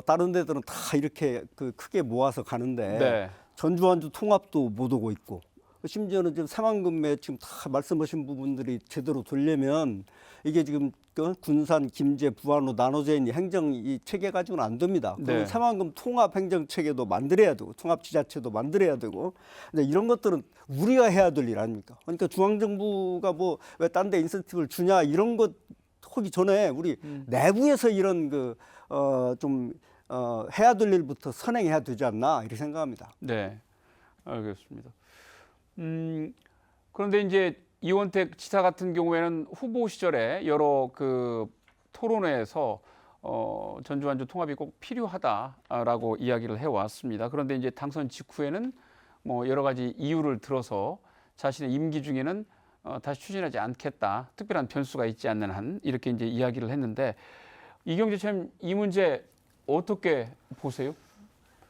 다른 데들은 다 이렇게 그 크게 모아서 가는데 네. 전주 완주 통합도 못 오고 있고 심지어는 지금 새만금에 지금 다 말씀하신 부분들이 제대로 되려면 이게 지금 군산, 김제, 부안으로 나눠져 있는 행정 이 체계 가지고는 안 됩니다. 그럼 네. 새만금 통합 행정 체계도 만들어야 되고 통합 지자체도 만들어야 되고 근데 이런 것들은 우리가 해야 될 일 아닙니까? 그러니까 중앙 정부가 뭐 왜 딴 데 인센티브를 주냐 이런 것 하기 전에 우리 내부에서 이런 해야 될 일부터 선행해야 되지 않나 이렇게 생각합니다. 네, 알겠습니다. 그런데 이제 이원택 지사 같은 경우에는 후보 시절에 여러 그 토론회에서 전주 완주 통합이 꼭 필요하다라고 이야기를 해왔습니다. 그런데 이제 당선 직후에는 뭐 여러 가지 이유를 들어서 자신의 임기 중에는 다시 추진하지 않겠다. 특별한 변수가 있지 않는 한 이렇게 이제 이야기를 했는데 이경재 참 이 문제 어떻게 보세요?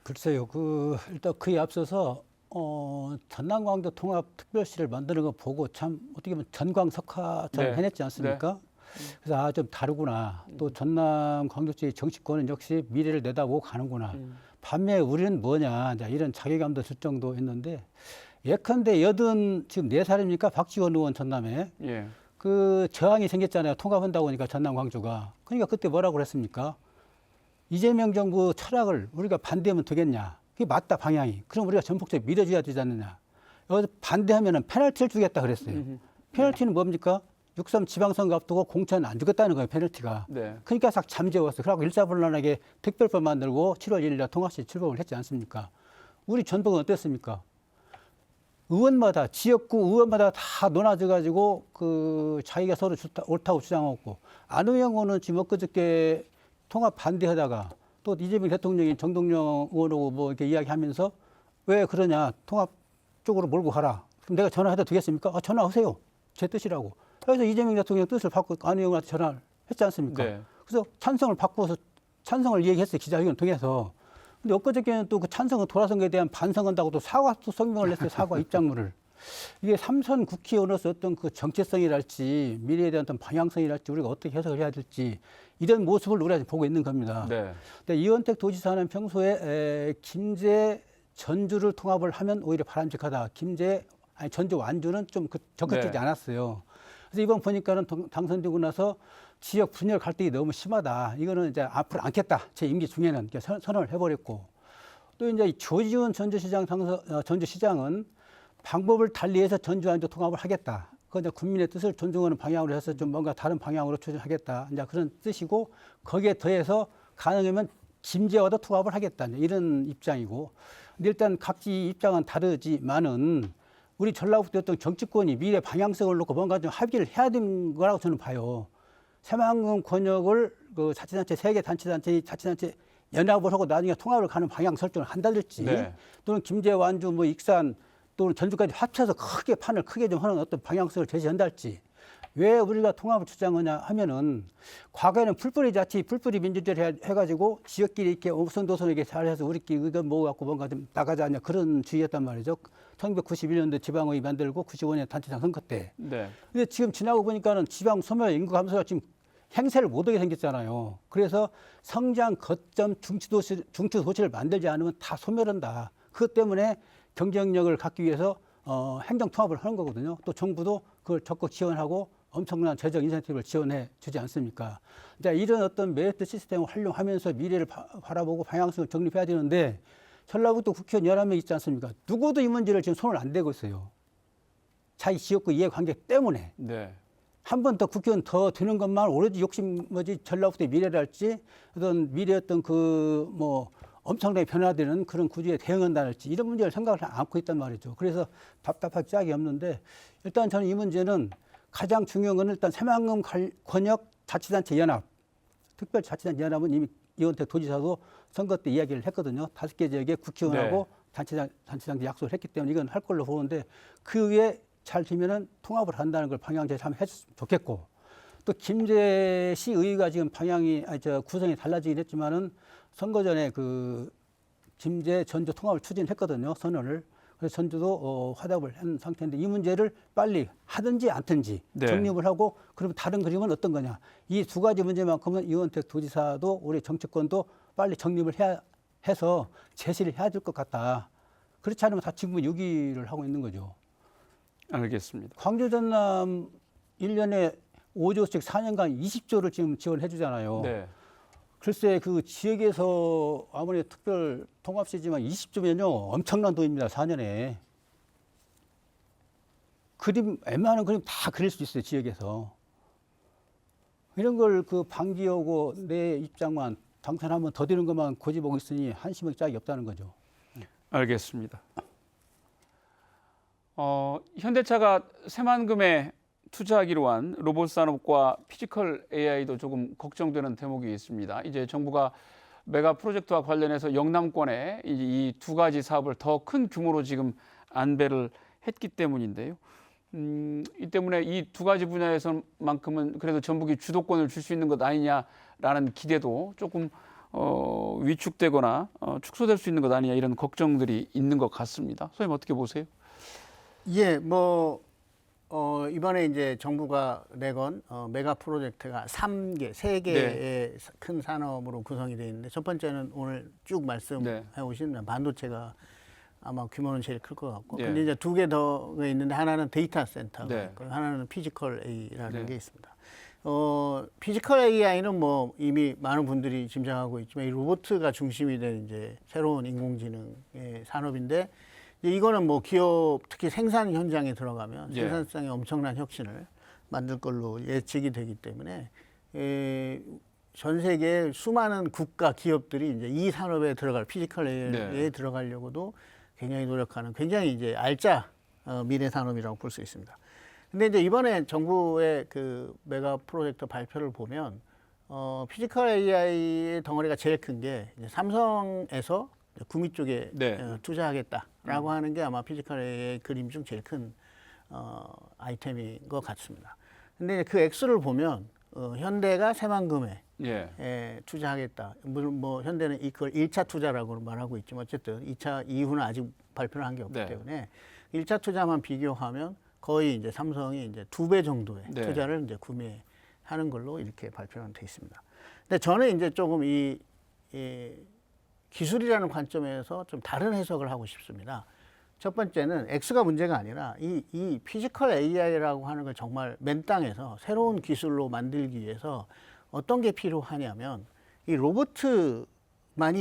글쎄요. 일단 그에 앞서서 전남 광주 통합 특별시를 만드는 거 보고 참 어떻게 보면 전광석화처럼 네. 해냈지 않습니까? 그래서 좀 다르구나. 또 전남 광주 지역 정치권은 역시 미래를 내다보고 가는구나. 반면에 우리는 뭐냐 이제 이런 자괴감도 들 정도였는데 예컨대 지금 4살입니까? 박지원 의원 전남에 예. 그 저항이 생겼잖아요. 통합한다고 하니까 전남 광주가. 그러니까 그때 뭐라고 그랬습니까? 이재명 정부 철학을 우리가 반대하면 되겠냐? 그게 맞다 방향이. 그럼 우리가 전폭적으로 밀어줘야 되지 않느냐? 여기서 반대하면은 페널티를 주겠다 그랬어요. 페널티는 뭡니까? 6.3 지방선거 앞두고 공천 안 주겠다는 거예요. 페널티가. 네. 그러니까 싹 잠재웠어요. 그래갖고 일사불란하게 특별법 만들고 7월 1일날 통합시 출범을 했지 않습니까? 우리 전북은 어땠습니까? 의원마다 지역구 의원마다 다 논아져 가지고 자기가 서로 옳다고 주장하고 안호영 의원은 지금 엊그저께 통합 반대하다가 또 이재명 대통령이 정동영 의원하고 뭐 이렇게 이야기하면서 왜 그러냐 통합 쪽으로 몰고 가라. 그럼 내가 전화해도 되겠습니까? 전화하세요. 제 뜻이라고. 그래서 이재명 대통령 뜻을 받고 안호영 의원한테 전화를 했지 않습니까? 네. 그래서 찬성을 바꾸어서 찬성을 얘기했어요. 기자회견 통해서. 근데 엊그저께는 또 그 찬성은 돌아선 거에 대한 반성한다고 또 사과 또 성명을 냈어요. 사과 입장문을. 이게 삼선 국회의원으로서 어떤 그 정체성이랄지 미래에 대한 어떤 방향성이랄지 우리가 어떻게 해석을 해야 될지 이런 모습을 우리가 지금 보고 있는 겁니다. 네. 근데 이원택 도지사는 평소에 김제 전주를 통합을 하면 오히려 바람직하다. 전주 완주는 좀 적극적이지 네. 않았어요. 그래서 이번 보니까는 당선되고 나서 지역 분열 갈등이 너무 심하다. 이거는 이제 앞으로 않겠다. 제 임기 중에는 이렇게 선언을 해버렸고 또 이제 조지훈 전주시장은 방법을 달리해서 전주 완주 통합을 하겠다. 그 이제 국민의 뜻을 존중하는 방향으로 해서 좀 뭔가 다른 방향으로 추진하겠다. 이제 그런 뜻이고 거기에 더해서 가능하면 김제와도 통합을 하겠다. 이제 이런 입장이고. 근데 일단 각지 입장은 다르지만은 우리 전라북도 어떤 정치권이 미래 방향성을 놓고 뭔가 좀 합의를 해야 되는 거라고 저는 봐요. 새만금 권역을 그 자치단체 3개 자치단체 연합을 하고 나중에 통합을 가는 방향 설정을 한다든지 네. 또는 김제, 완주, 뭐 익산 또는 전주까지 합쳐서 크게 판을 크게 좀 하는 어떤 방향성을 제시한달지 왜 우리가 통합을 주장하냐 하면은 과거에는 풀뿌리 자치, 풀뿌리 민주주의를 해가지고 지역끼리 이렇게 오선도선에게 잘해서 우리끼리 의견 모아갖고 뭔가 좀 나가자 하냐 그런 주의였단 말이죠. 1991년도 지방의회 만들고 95년 단체장 선거 때. 네. 근데 지금 지나고 보니까는 지방 소멸 인구 감소가 지금 행세를 못하게 생겼잖아요. 그래서 성장 거점 중추도시를 만들지 않으면 다 소멸한다. 그것 때문에 경쟁력을 갖기 위해서 행정 통합을 하는 거거든요. 또 정부도 그걸 적극 지원하고 엄청난 재정 인센티브를 지원해 주지 않습니까? 이제 이런 어떤 메리트 시스템을 활용하면서 미래를 바라보고 방향성을 정립해야 되는데 전라북도 국회의원 11명 있지 않습니까? 누구도 이 문제를 지금 손을 안 대고 있어요. 자기 지역구 이해관계 때문에. 네. 한 번 더 국회의원 더 되는 것만 오로지 욕심 뭐지 전라북도의 미래랄지 어떤 미래 어떤 그 뭐 엄청나게 변화되는 그런 구조에 대응한다랄지 이런 문제를 생각을 않고 있단 말이죠. 그래서 답답할 짝이 없는데 일단 저는 이 문제는 가장 중요한 건 일단 새만금 권역 자치단체 연합, 특별자치단체 연합은 이미 이원택 도지사도 선거 때 이야기를 했거든요. 5개 지역에 국회의원하고 단체장 약속을 했기 때문에 이건 할 걸로 보는데 그 위에 잘 되면은 통합을 한다는 걸 방향 제시하면 해줬으면 좋겠고 또 김제시 의회가 지금 구성이 달라지긴 했지만은 선거 전에 그 김제 전주 통합을 추진했거든요. 선언을. 그래서 전주도 화답을 한 상태인데 이 문제를 빨리 하든지 않든지 네. 정립을 하고 그러면 다른 그림은 어떤 거냐. 이 두 가지 문제만큼은 이원택 도지사도 우리 정치권도 빨리 정립을 해서 제시를 해야 될 것 같다. 그렇지 않으면 다 지금 유기를 하고 있는 거죠. 알겠습니다. 광주 전남 1년에 5조씩 4년간 20조를 지금 지원해 주잖아요. 네. 글쎄 그 지역에서 아무리 특별 통합시지만 20조면요 엄청난 돈입니다. 4년에. 웬만한 그림 다 그릴 수 있어요. 지역에서. 이런 걸 그 방기하고 내 입장만 당선 한번 더 되는 것만 고집하고 있으니 한심하게 짝이 없다는 거죠. 알겠습니다. 현대차가 새만금에 투자하기로 한 로봇 산업과 피지컬 AI도 조금 걱정되는 대목이 있습니다. 이제 정부가 메가 프로젝트와 관련해서 영남권에 이 두 가지 사업을 더 큰 규모로 지금 안배를 했기 때문인데요. 이 때문에 이 두 가지 분야에서만큼은 그래도 전북이 주도권을 줄 수 있는 것 아니냐라는 기대도 조금 위축되거나 축소될 수 있는 것 아니냐 이런 걱정들이 있는 것 같습니다. 선생님 어떻게 보세요? 예, 이번에 이제 정부가 내건 메가 프로젝트가 3개의 네. 큰 산업으로 구성이 되어 있는데 첫 번째는 오늘 쭉 말씀해 오신 반도체가 아마 규모는 제일 클 것 같고 네. 근데 이제 2개 더 있는데 하나는 데이터 센터가 네. 있고 하나는 피지컬 AI라는 네. 게 있습니다. 피지컬 AI는 뭐 이미 많은 분들이 짐작하고 있지만 이 로봇가 중심이 된 이제 새로운 인공지능의 산업인데 이거는 뭐 기업 특히 생산 현장에 들어가면 예. 생산성에 엄청난 혁신을 만들 걸로 예측이 되기 때문에 전 세계 수많은 국가 기업들이 이제 이 산업에 들어갈 피지컬 AI에 네. 들어가려고도 굉장히 노력하는 굉장히 이제 알짜 미래 산업이라고 볼 수 있습니다. 근데 이제 이번에 정부의 그 메가 프로젝트 발표를 보면 피지컬 AI의 덩어리가 제일 큰 게 삼성에서 구미 쪽에 네. 투자하겠다라고 하는 게 아마 피지컬 AI의 그림 중 제일 큰 아이템인 것 같습니다. 근데 그 액수를 보면 현대가 새만금에 예. 투자하겠다. 물론 뭐 현대는 이걸 1차 투자라고 말하고 있지만 어쨌든 2차 이후는 아직 발표를 한 게 없기 네. 때문에 1차 투자만 비교하면 거의 이제 삼성이 이제 2배 정도의 네. 투자를 이제 구매하는 걸로 이렇게 발표는 돼 있습니다. 근데 저는 이제 조금 이 기술이라는 관점에서 좀 다른 해석을 하고 싶습니다. 첫 번째는 X가 문제가 아니라 이 피지컬 AI라고 하는 걸 정말 맨 땅에서 새로운 기술로 만들기 위해서 어떤 게 필요하냐면 이 로봇만이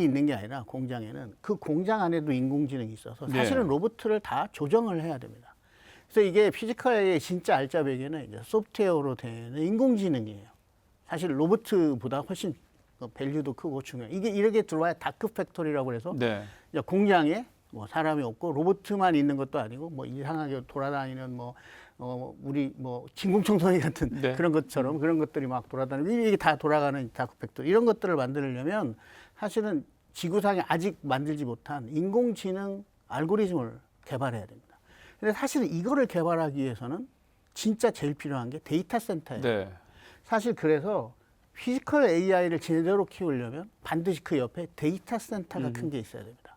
있는 게 아니라 공장에는 그 공장 안에도 인공지능이 있어서 사실은 네. 로봇을 다 조정을 해야 됩니다. 그래서 이게 피지컬 AI의 진짜 알짜 배경은 이제 소프트웨어로 되는 인공지능이에요. 사실 로봇보다 훨씬 밸류도 크고 중요해요. 이게 이렇게 들어와야 다크 팩토리라고 해서 네. 이제 공장에 뭐 사람이 없고 로봇만 있는 것도 아니고 뭐 이상하게 돌아다니는 뭐 우리 뭐 진공청소기 같은 네. 그런 것처럼 그런 것들이 막 돌아다니고 이게 다 돌아가는 다크팩토리 이런 것들을 만들려면 사실은 지구상에 아직 만들지 못한 인공지능 알고리즘을 개발해야 됩니다. 근데 사실 이거를 개발하기 위해서는 진짜 제일 필요한 게 데이터 센터예요. 네. 사실 그래서 피지컬 AI를 제대로 키우려면 반드시 그 옆에 데이터 센터가 큰 게 있어야 됩니다.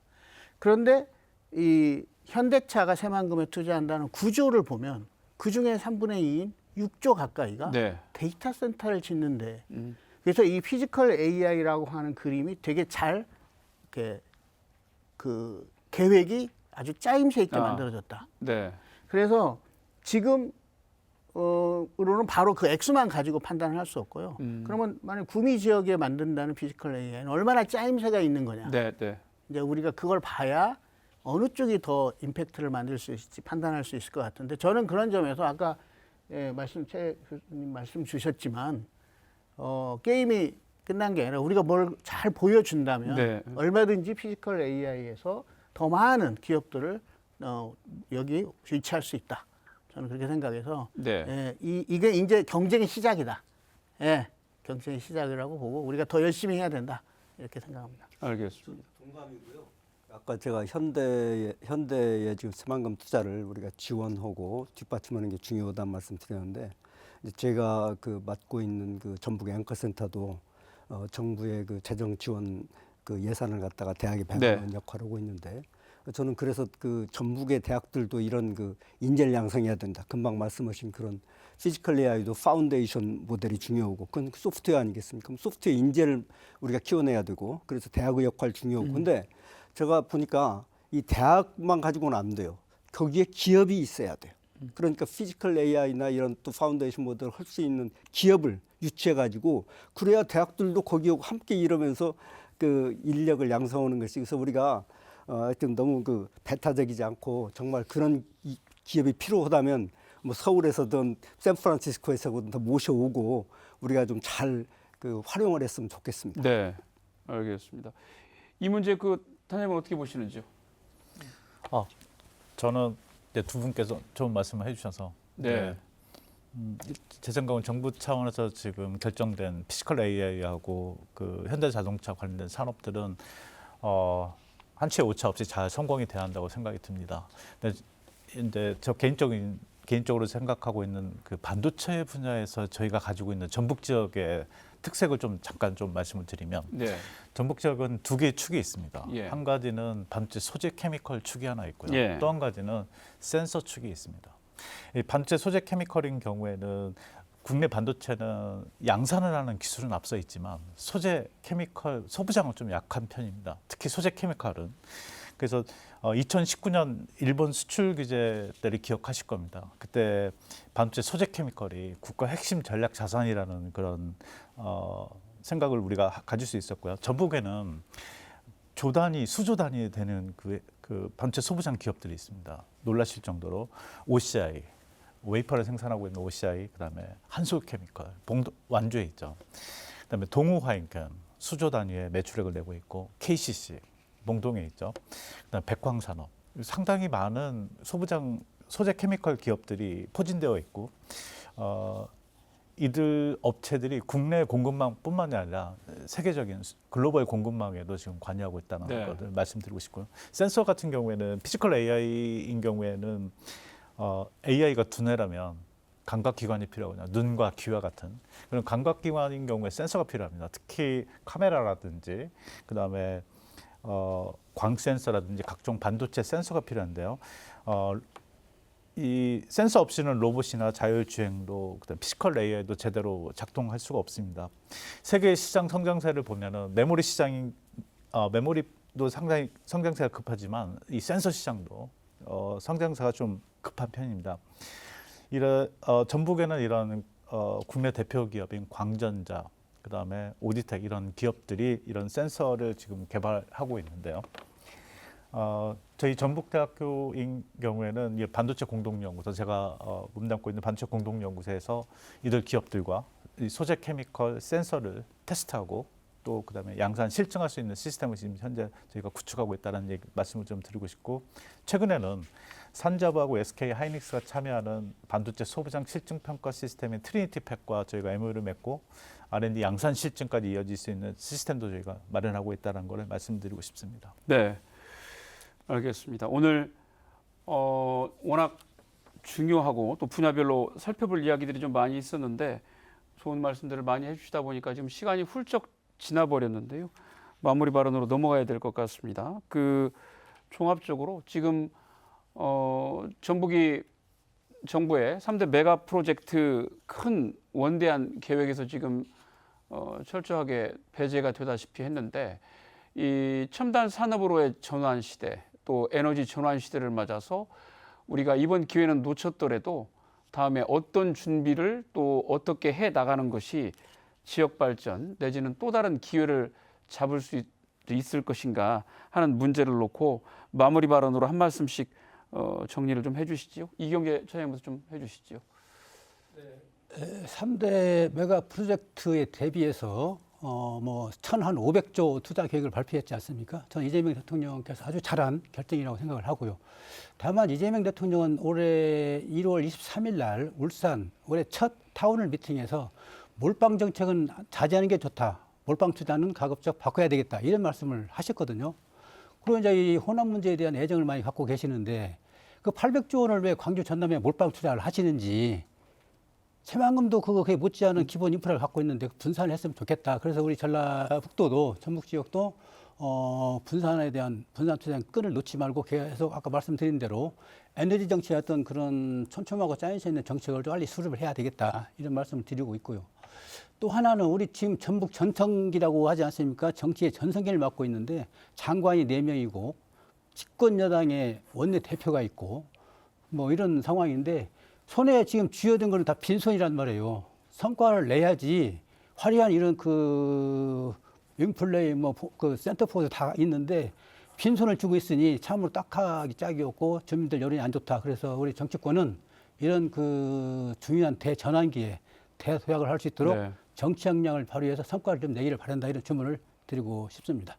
그런데 이 현대차가 새만금에 투자한다는 구조를 보면 그 중에 3분의 2인 6조 가까이가 네. 데이터 센터를 짓는데 그래서 이 피지컬 AI라고 하는 그림이 되게 잘 이렇게 그 계획이 아주 짜임새 있게 만들어졌다. 네. 그래서 지금 으로는 바로 그 액수만 가지고 판단을 할 수 없고요. 그러면 만약 구미 지역에 만든다는 피지컬 AI는 얼마나 짜임새가 있는 거냐. 네. 네. 이제 우리가 그걸 봐야 어느 쪽이 더 임팩트를 만들 수 있을지 판단할 수 있을 것 같은데 저는 그런 점에서 아까 최 교수님 말씀 주셨지만 게임이 끝난 게 아니라 우리가 뭘 잘 보여준다면 네. 얼마든지 피지컬 AI에서 더 많은 기업들을 여기 유치할 수 있다. 저는 그렇게 생각해서 네. 이게 이제 경쟁의 시작이다. 경쟁의 시작이라고 보고 우리가 더 열심히 해야 된다. 이렇게 생각합니다. 알겠습니다. 동감이고요. 아까 제가 현대의 지금 새만금 투자를 우리가 지원하고 뒷받침하는 게 중요하다는 말씀드렸는데 제가 그 맡고 있는 그 전북 앵커센터도 정부의 그 재정 지원 그 예산을 갖다가 대학에 배분하는 역할을 하고 있는데 저는 그래서 그 전북의 대학들도 이런 그 인재를 양성해야 된다. 금방 말씀하신 그런 피지컬 AI도 파운데이션 모델이 중요하고 그건 소프트웨어 아니겠습니까? 그럼 소프트웨어 인재를 우리가 키워내야 되고 그래서 대학의 역할 중요하고 근데 제가 보니까 이 대학만 가지고는 안 돼요. 거기에 기업이 있어야 돼요. 그러니까 피지컬 AI나 이런 또 파운데이션 모델을 할 수 있는 기업을 유치해 가지고 그래야 대학들도 거기하고 함께 이러면서 그 인력을 양성하는 것이 그래서 우리가 하여튼 너무 그 배타적이지 않고 정말 그런 기업이 필요하다면 뭐 서울에서든 샌프란시스코에서든 더 모셔오고 우리가 좀 잘 그 활용을 했으면 좋겠습니다. 네. 알겠습니다. 이 문제 그 단장님은 어떻게 보시는지요? 저는 이제 두 분께서 좋은 말씀을 해주셔서 네. 제 생각은 정부 차원에서 지금 결정된 피지컬 AI하고 그 현대자동차 관련된 산업들은 한치의 오차 없이 잘 성공이 돼야 한다고 생각이 듭니다. 근데 저 개인적으로 생각하고 있는 그 반도체 분야에서 저희가 가지고 있는 전북 지역의 특색을 좀 잠깐 좀 말씀을 드리면 네. 전북 지역은 두 개의 축이 있습니다. 예. 한 가지는 반도체 소재 케미컬 축이 하나 있고요. 예. 또 한 가지는 센서 축이 있습니다. 이 반도체 소재 케미컬인 경우에는 국내 반도체는 양산을 하는 기술은 앞서 있지만 소재 케미컬 소부장은 좀 약한 편입니다. 특히 소재 케미컬은 그래서 2019년 일본 수출 규제 때를 기억하실 겁니다. 그때 반도체 소재 케미컬이 국가 핵심 전략 자산이라는 그런 생각을 우리가 가질 수 있었고요. 전북에는 조 단위, 수조 단위 되는 그 반도체 소부장 기업들이 있습니다. 놀라실 정도로 OCI, 웨이퍼를 생산하고 있는 OCI, 그다음에 한솔케미컬, 완주에 있죠. 그다음에 동우화인ken 수조 단위의 매출액을 내고 있고 KCC, 몽동에 있죠. 그다음에 백광산업, 상당히 많은 소부장 소재 케미컬 기업들이 포진되어 있고 이들 업체들이 국내 공급망뿐만이 아니라 세계적인 글로벌 공급망에도 지금 관여하고 있다는 네. 것을 말씀드리고 싶고요. 센서 같은 경우에는 피지컬 AI인 경우에는 AI가 두뇌라면 감각기관이 필요하거든요. 눈과 귀와 같은 그런 감각기관인 경우에 센서가 필요합니다. 특히 카메라라든지 그다음에 광 센서라든지 각종 반도체 센서가 필요한데요. 이 센서 없이는 로봇이나 자율주행도 그다음 피지컬 AI도 제대로 작동할 수가 없습니다. 세계 시장 성장세를 보면은 메모리 시장이 메모리도 상당히 성장세가 급하지만 이 센서 시장도 성장세가 좀 급한 편입니다. 전북에는 이런 국내 대표 기업인 광전자, 그다음에 오디텍 이런 기업들이 이런 센서를 지금 개발하고 있는데요. 저희 전북대학교인 경우에는 이 반도체 공동연구소, 제가 몸담고 있는 반도체 공동연구소에서 이들 기업들과 이 소재 케미컬 센서를 테스트하고 또 그다음에 양산 실증할 수 있는 시스템을 지금 현재 저희가 구축하고 있다는 말씀을 좀 드리고 싶고 최근에는 산자부하고 SK 하이닉스가 참여하는 반도체 소부장 실증 평가 시스템인 트리니티 팩과 저희가 MOU를 맺고 R&D 양산 실증까지 이어질 수 있는 시스템도 저희가 마련하고 있다는 것을 말씀드리고 싶습니다. 네, 알겠습니다. 오늘 워낙 중요하고 또 분야별로 살펴볼 이야기들이 좀 많이 있었는데 좋은 말씀들을 많이 해주시다 보니까 지금 시간이 훌쩍 지나버렸는데요. 마무리 발언으로 넘어가야 될 것 같습니다. 종합적으로 지금 정부의 3대 메가 프로젝트 큰 원대한 계획에서 지금 철저하게 배제가 되다시피 했는데 이 첨단 산업으로의 전환 시대 또 에너지 전환 시대를 맞아서 우리가 이번 기회는 놓쳤더라도 다음에 어떤 준비를 또 어떻게 해 나가는 것이 지역 발전 내지는 또 다른 기회를 잡을 수 있을 것인가 하는 문제를 놓고 마무리 발언으로 한 말씀씩 정리를 좀 해주시지요. 이경재 차장님부터 좀 해주시지요. 3대 메가 프로젝트에 대비해서 뭐 1,500조 투자 계획을 발표했지 않습니까? 저는 이재명 대통령께서 아주 잘한 결정이라고 생각을 하고요. 다만 이재명 대통령은 올해 1월 23일 날 울산 올해 첫 타운홀 미팅에서 몰빵 정책은 자제하는 게 좋다. 몰빵 투자는 가급적 바꿔야 되겠다. 이런 말씀을 하셨거든요. 그리고 이제 이 호남 문제에 대한 애정을 많이 갖고 계시는데 그 800조 원을 왜 광주 전남에 몰빵 투자를 하시는지 새만금도 그게 못지않은 기본 인프라를 갖고 있는데 분산을 했으면 좋겠다. 그래서 우리 전라북도도 전북 지역도 분산에 대한 분산 투자의 끈을 놓지 말고 계속 아까 말씀드린 대로 에너지 정치의 어떤 그런 촘촘하고 짜여져 있는 정책을 좀 빨리 수립을 해야 되겠다. 이런 말씀을 드리고 있고요. 또 하나는 우리 지금 전북 전성기라고 하지 않습니까? 정치의 전성기를 맡고 있는데 장관이 4명이고 집권 여당의 원내 대표가 있고 뭐 이런 상황인데 손에 지금 쥐어든 거는 다 빈손이란 말이에요. 성과를 내야지 화려한 이런 윙플레이 그 센터포드 다 있는데 빈손을 쥐고 있으니 참으로 딱하기 짝이 없고 주민들 여론이 안 좋다. 그래서 우리 정치권은 이런 중요한 대전환기에 대도약을 할 수 있도록 네. 정치 역량을 발휘해서 성과를 좀 내기를 바란다 이런 주문을 드리고 싶습니다.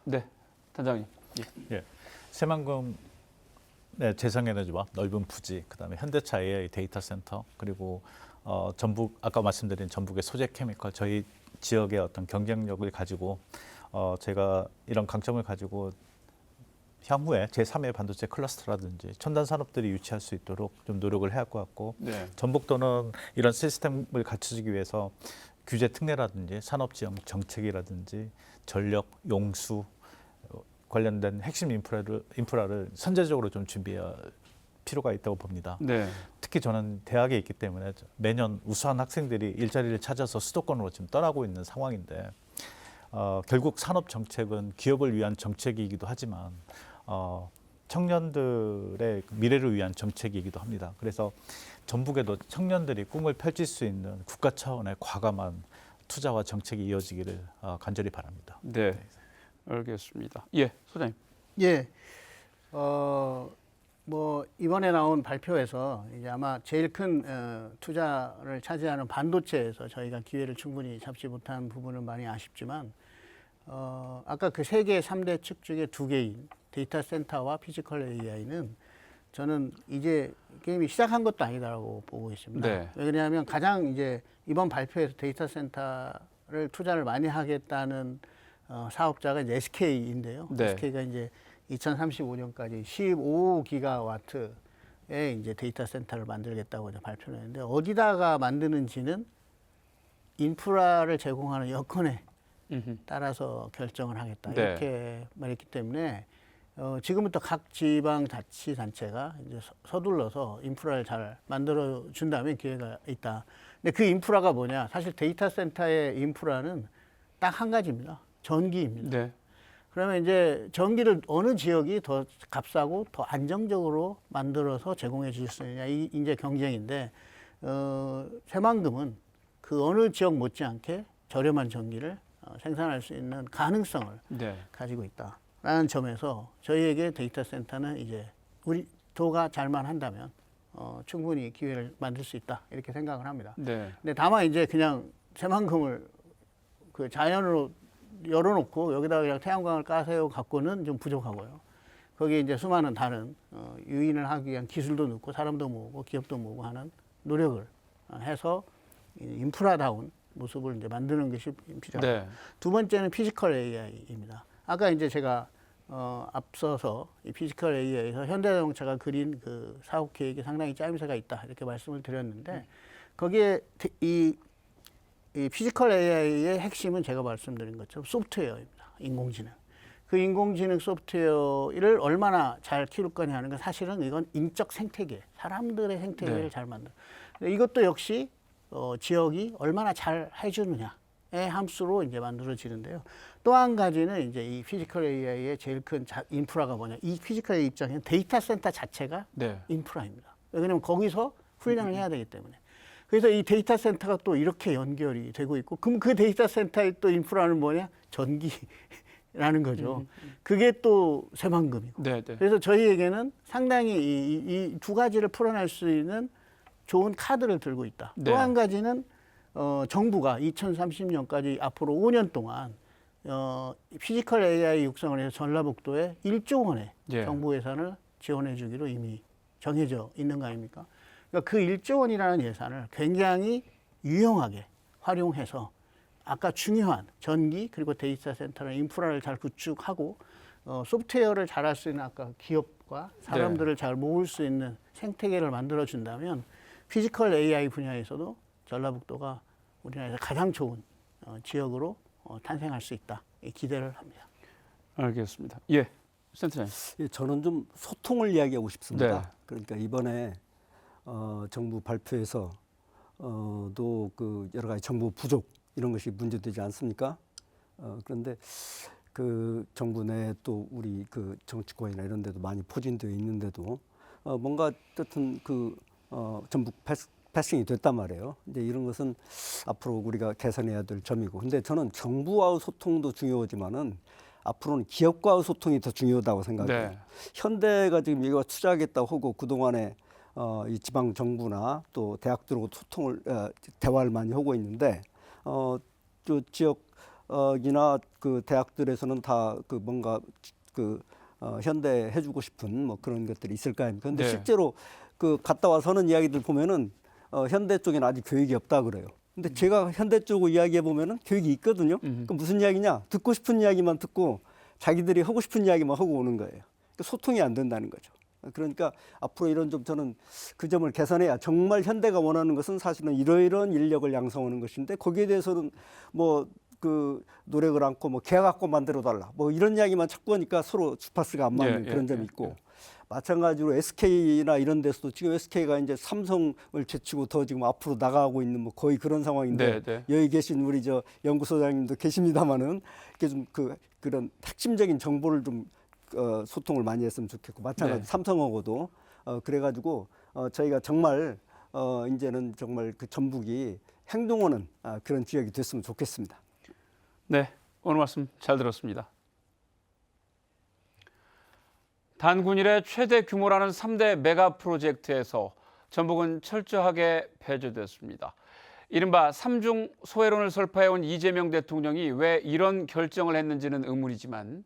네, 단장님. 예. 새만금 재생에너지와 넓은 부지, 그다음에 현대차 AI 데이터 센터, 그리고 전북 아까 말씀드린 전북의 소재 케미컬 저희 지역의 어떤 경쟁력을 가지고 제가 이런 강점을 가지고 향후에 제3의 반도체 클러스터라든지 첨단 산업들이 유치할 수 있도록 좀 노력을 해야 할 것 같고 네. 전북도는 이런 시스템을 갖추기 위해서 규제 특례라든지 산업지역 정책이라든지 전력, 용수 관련된 핵심 인프라를 선제적으로 좀 준비할 필요가 있다고 봅니다. 네. 특히 저는 대학에 있기 때문에 매년 우수한 학생들이 일자리를 찾아서 수도권으로 지금 떠나고 있는 상황인데 결국 산업 정책은 기업을 위한 정책이기도 하지만 청년들의 미래를 위한 정책이기도 합니다. 그래서 전북에도 청년들이 꿈을 펼칠 수 있는 국가 차원의 과감한 투자와 정책이 이어지기를 간절히 바랍니다. 네. 알겠습니다. 예, 소장님. 예. 뭐 이번에 나온 발표에서 이제 아마 제일 큰 투자를 차지하는 반도체에서 저희가 기회를 충분히 잡지 못한 부분은 많이 아쉽지만 아까 그 세계 3대 축 중에 2개인 데이터 센터와 피지컬 AI는 저는 이제 게임이 시작한 것도 아니다라고 보고 있습니다. 네. 왜 그러냐면 가장 이제 이번 발표에서 데이터 센터를 투자를 많이 하겠다는 사업자가 이제 SK인데요. 네. SK가 이제 2035년까지 15기가와트의 이제 데이터 센터를 만들겠다고 이제 발표를 했는데 어디다가 만드는지는 인프라를 제공하는 여건에 따라서 결정을 하겠다. 네. 이렇게 말했기 때문에 지금부터 각 지방 자치단체가 이제 서둘러서 인프라를 잘 만들어 준다면 기회가 있다. 근데 그 인프라가 뭐냐? 사실 데이터 센터의 인프라는 딱 한 가지입니다. 전기입니다. 네. 그러면 이제 전기를 어느 지역이 더 값싸고 더 안정적으로 만들어서 제공해 줄 수 있느냐 이 이제 경쟁인데 새만금은 그 어느 지역 못지않게 저렴한 전기를 생산할 수 있는 가능성을 네. 가지고 있다라는 점에서 저희에게 데이터 센터는 이제 우리 도가 잘만 한다면 충분히 기회를 만들 수 있다 이렇게 생각을 합니다. 네. 근데 다만 이제 그냥 새만금을 그 자연으로 열어놓고 여기다가 그냥 태양광을 까세요 갖고는 좀 부족하고요. 거기에 이제 수많은 다른 유인을 하기 위한 기술도 넣고 사람도 모으고 기업도 모으고 하는 노력을 해서 인프라다운 모습을 이제 만드는 것이 필요합니다. 네. 두 번째는 피지컬 AI입니다. 아까 이제 제가 앞서서 이 피지컬 AI에서 현대자동차가 그린 그 사업 계획이 상당히 짜임새가 있다 이렇게 말씀을 드렸는데 거기에 이 피지컬 AI의 핵심은 제가 말씀드린 것처럼 소프트웨어입니다. 인공지능. 그 인공지능 소프트웨어를 얼마나 잘 키울 거냐 하는 건 사실은 이건 인적 생태계, 사람들의 생태계를 네. 잘 만드는. 이것도 역시 지역이 얼마나 잘 해주느냐의 함수로 이제 만들어지는데요. 또 한 가지는 이제 이 피지컬 AI의 제일 큰 인프라가 뭐냐. 이 피지컬 AI 입장에는 데이터 센터 자체가 네. 인프라입니다. 왜냐하면 거기서 훈련을 해야 되기 때문에. 그래서 이 데이터 센터가 또 이렇게 연결이 되고 있고, 그럼 그 데이터 센터의 또 인프라는 뭐냐? 전기라는 거죠. 그게 또 새만금이고. 네, 네. 그래서 저희에게는 상당히 이 두 가지를 풀어낼 수 있는 좋은 카드를 들고 있다. 네. 또 한 가지는 정부가 2030년까지 앞으로 5년 동안 피지컬 AI 육성을 해서 전라북도에 1조 원의 예. 정부 예산을 지원해 주기로 이미 정해져 있는 거 아닙니까? 그러니까 그 1조 원이라는 예산을 굉장히 유용하게 활용해서 아까 중요한 전기 그리고 데이터 센터나 인프라를 잘 구축하고 소프트웨어를 잘할 수 있는 아까 기업과 사람들을 잘 모을 수 있는 생태계를 만들어 준다면 피지컬 AI 분야에서도 전라북도가 우리나라에서 가장 좋은 지역으로 탄생할 수 있다 이 기대를 합니다. 알겠습니다. 예, 센터장님. 예, 저는 좀 소통을 이야기하고 싶습니다. 네. 그러니까 이번에 정부 발표에서 또 그 여러 가지 정보 부족 이런 것이 문제되지 않습니까? 그런데 그 정부 내에 또 우리 그 정치권이나 이런 데도 많이 포진되어 있는데도 뭔가 어쨌든 그 전부 패싱이 됐단 말이에요. 이제 이런 것은 앞으로 우리가 개선해야 될 점이고, 근데 저는 정부와의 소통도 중요하지만은 앞으로는 기업과의 소통이 더 중요하다고 생각해요. 네. 현대가 지금 이거 투자하겠다고 하고 그동안에 이 지방 정부나 또 대학들하고 소통을 대화를 많이 하고 있는데 또 지역이나 그 대학들에서는 다 그 뭔가 그 현대 해주고 싶은 뭐 그런 것들이 있을 거 아닙니까? 근데 네. 실제로 그 갔다 와서 하는 이야기들 보면은 현대 쪽에는 아직 교육이 없다 그래요. 근데 제가 현대 쪽을 이야기해 보면은 교육이 있거든요. 그 무슨 이야기냐? 듣고 싶은 이야기만 듣고 자기들이 하고 싶은 이야기만 하고 오는 거예요. 그러니까 소통이 안 된다는 거죠. 그러니까 앞으로 이런 좀 저는 그 점을 개선해야, 정말 현대가 원하는 것은 사실은 이러이러한 인력을 양성하는 것인데 거기에 대해서는 뭐 그 노력을 않고 뭐 계약 갖고 만들어 달라 뭐 이런 이야기만 자꾸 하니까 서로 주파수가 안 맞는 그런 점이 있고, 마찬가지로 SK나 이런 데서도 지금 SK가 이제 삼성을 제치고 더 지금 앞으로 나가고 있는 뭐 거의 그런 상황인데, 네. 여기 계신 우리 저 연구소장님도 계십니다만은 이렇게 좀 그런 핵심적인 정보를 좀 소통을 많이 했으면 좋겠고, 마찬가지로 네. 삼성하고도 그래가지고 저희가 정말 이제는 정말 그 전북이 행동하는 그런 지역이 됐으면 좋겠습니다. 네, 오늘 말씀 잘 들었습니다. 단군 이래 최대 규모라는 3대 메가 프로젝트에서 전북은 철저하게 배제됐습니다. 이른바 삼중 소외론을 설파해온 이재명 대통령이 왜 이런 결정을 했는지는 의문이지만,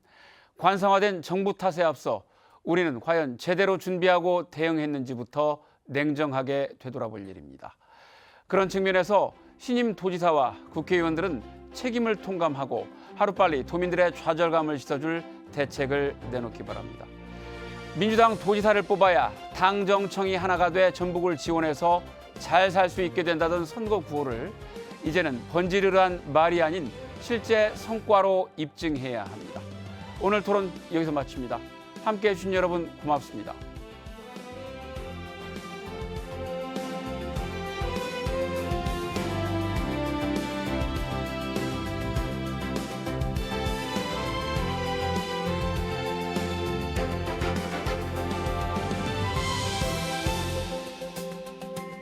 관성화된 정부 탓에 앞서 우리는 과연 제대로 준비하고 대응했는지부터 냉정하게 되돌아볼 일입니다. 그런 측면에서 신임 도지사와 국회의원들은 책임을 통감하고 하루빨리 도민들의 좌절감을 씻어줄 대책을 내놓기 바랍니다. 민주당 도지사를 뽑아야 당정청이 하나가 돼 전북을 지원해서 잘 살 수 있게 된다던 선거 구호를 이제는 번지르르한 말이 아닌 실제 성과로 입증해야 합니다. 오늘 토론 여기서 마칩니다. 함께해 주신 여러분 고맙습니다.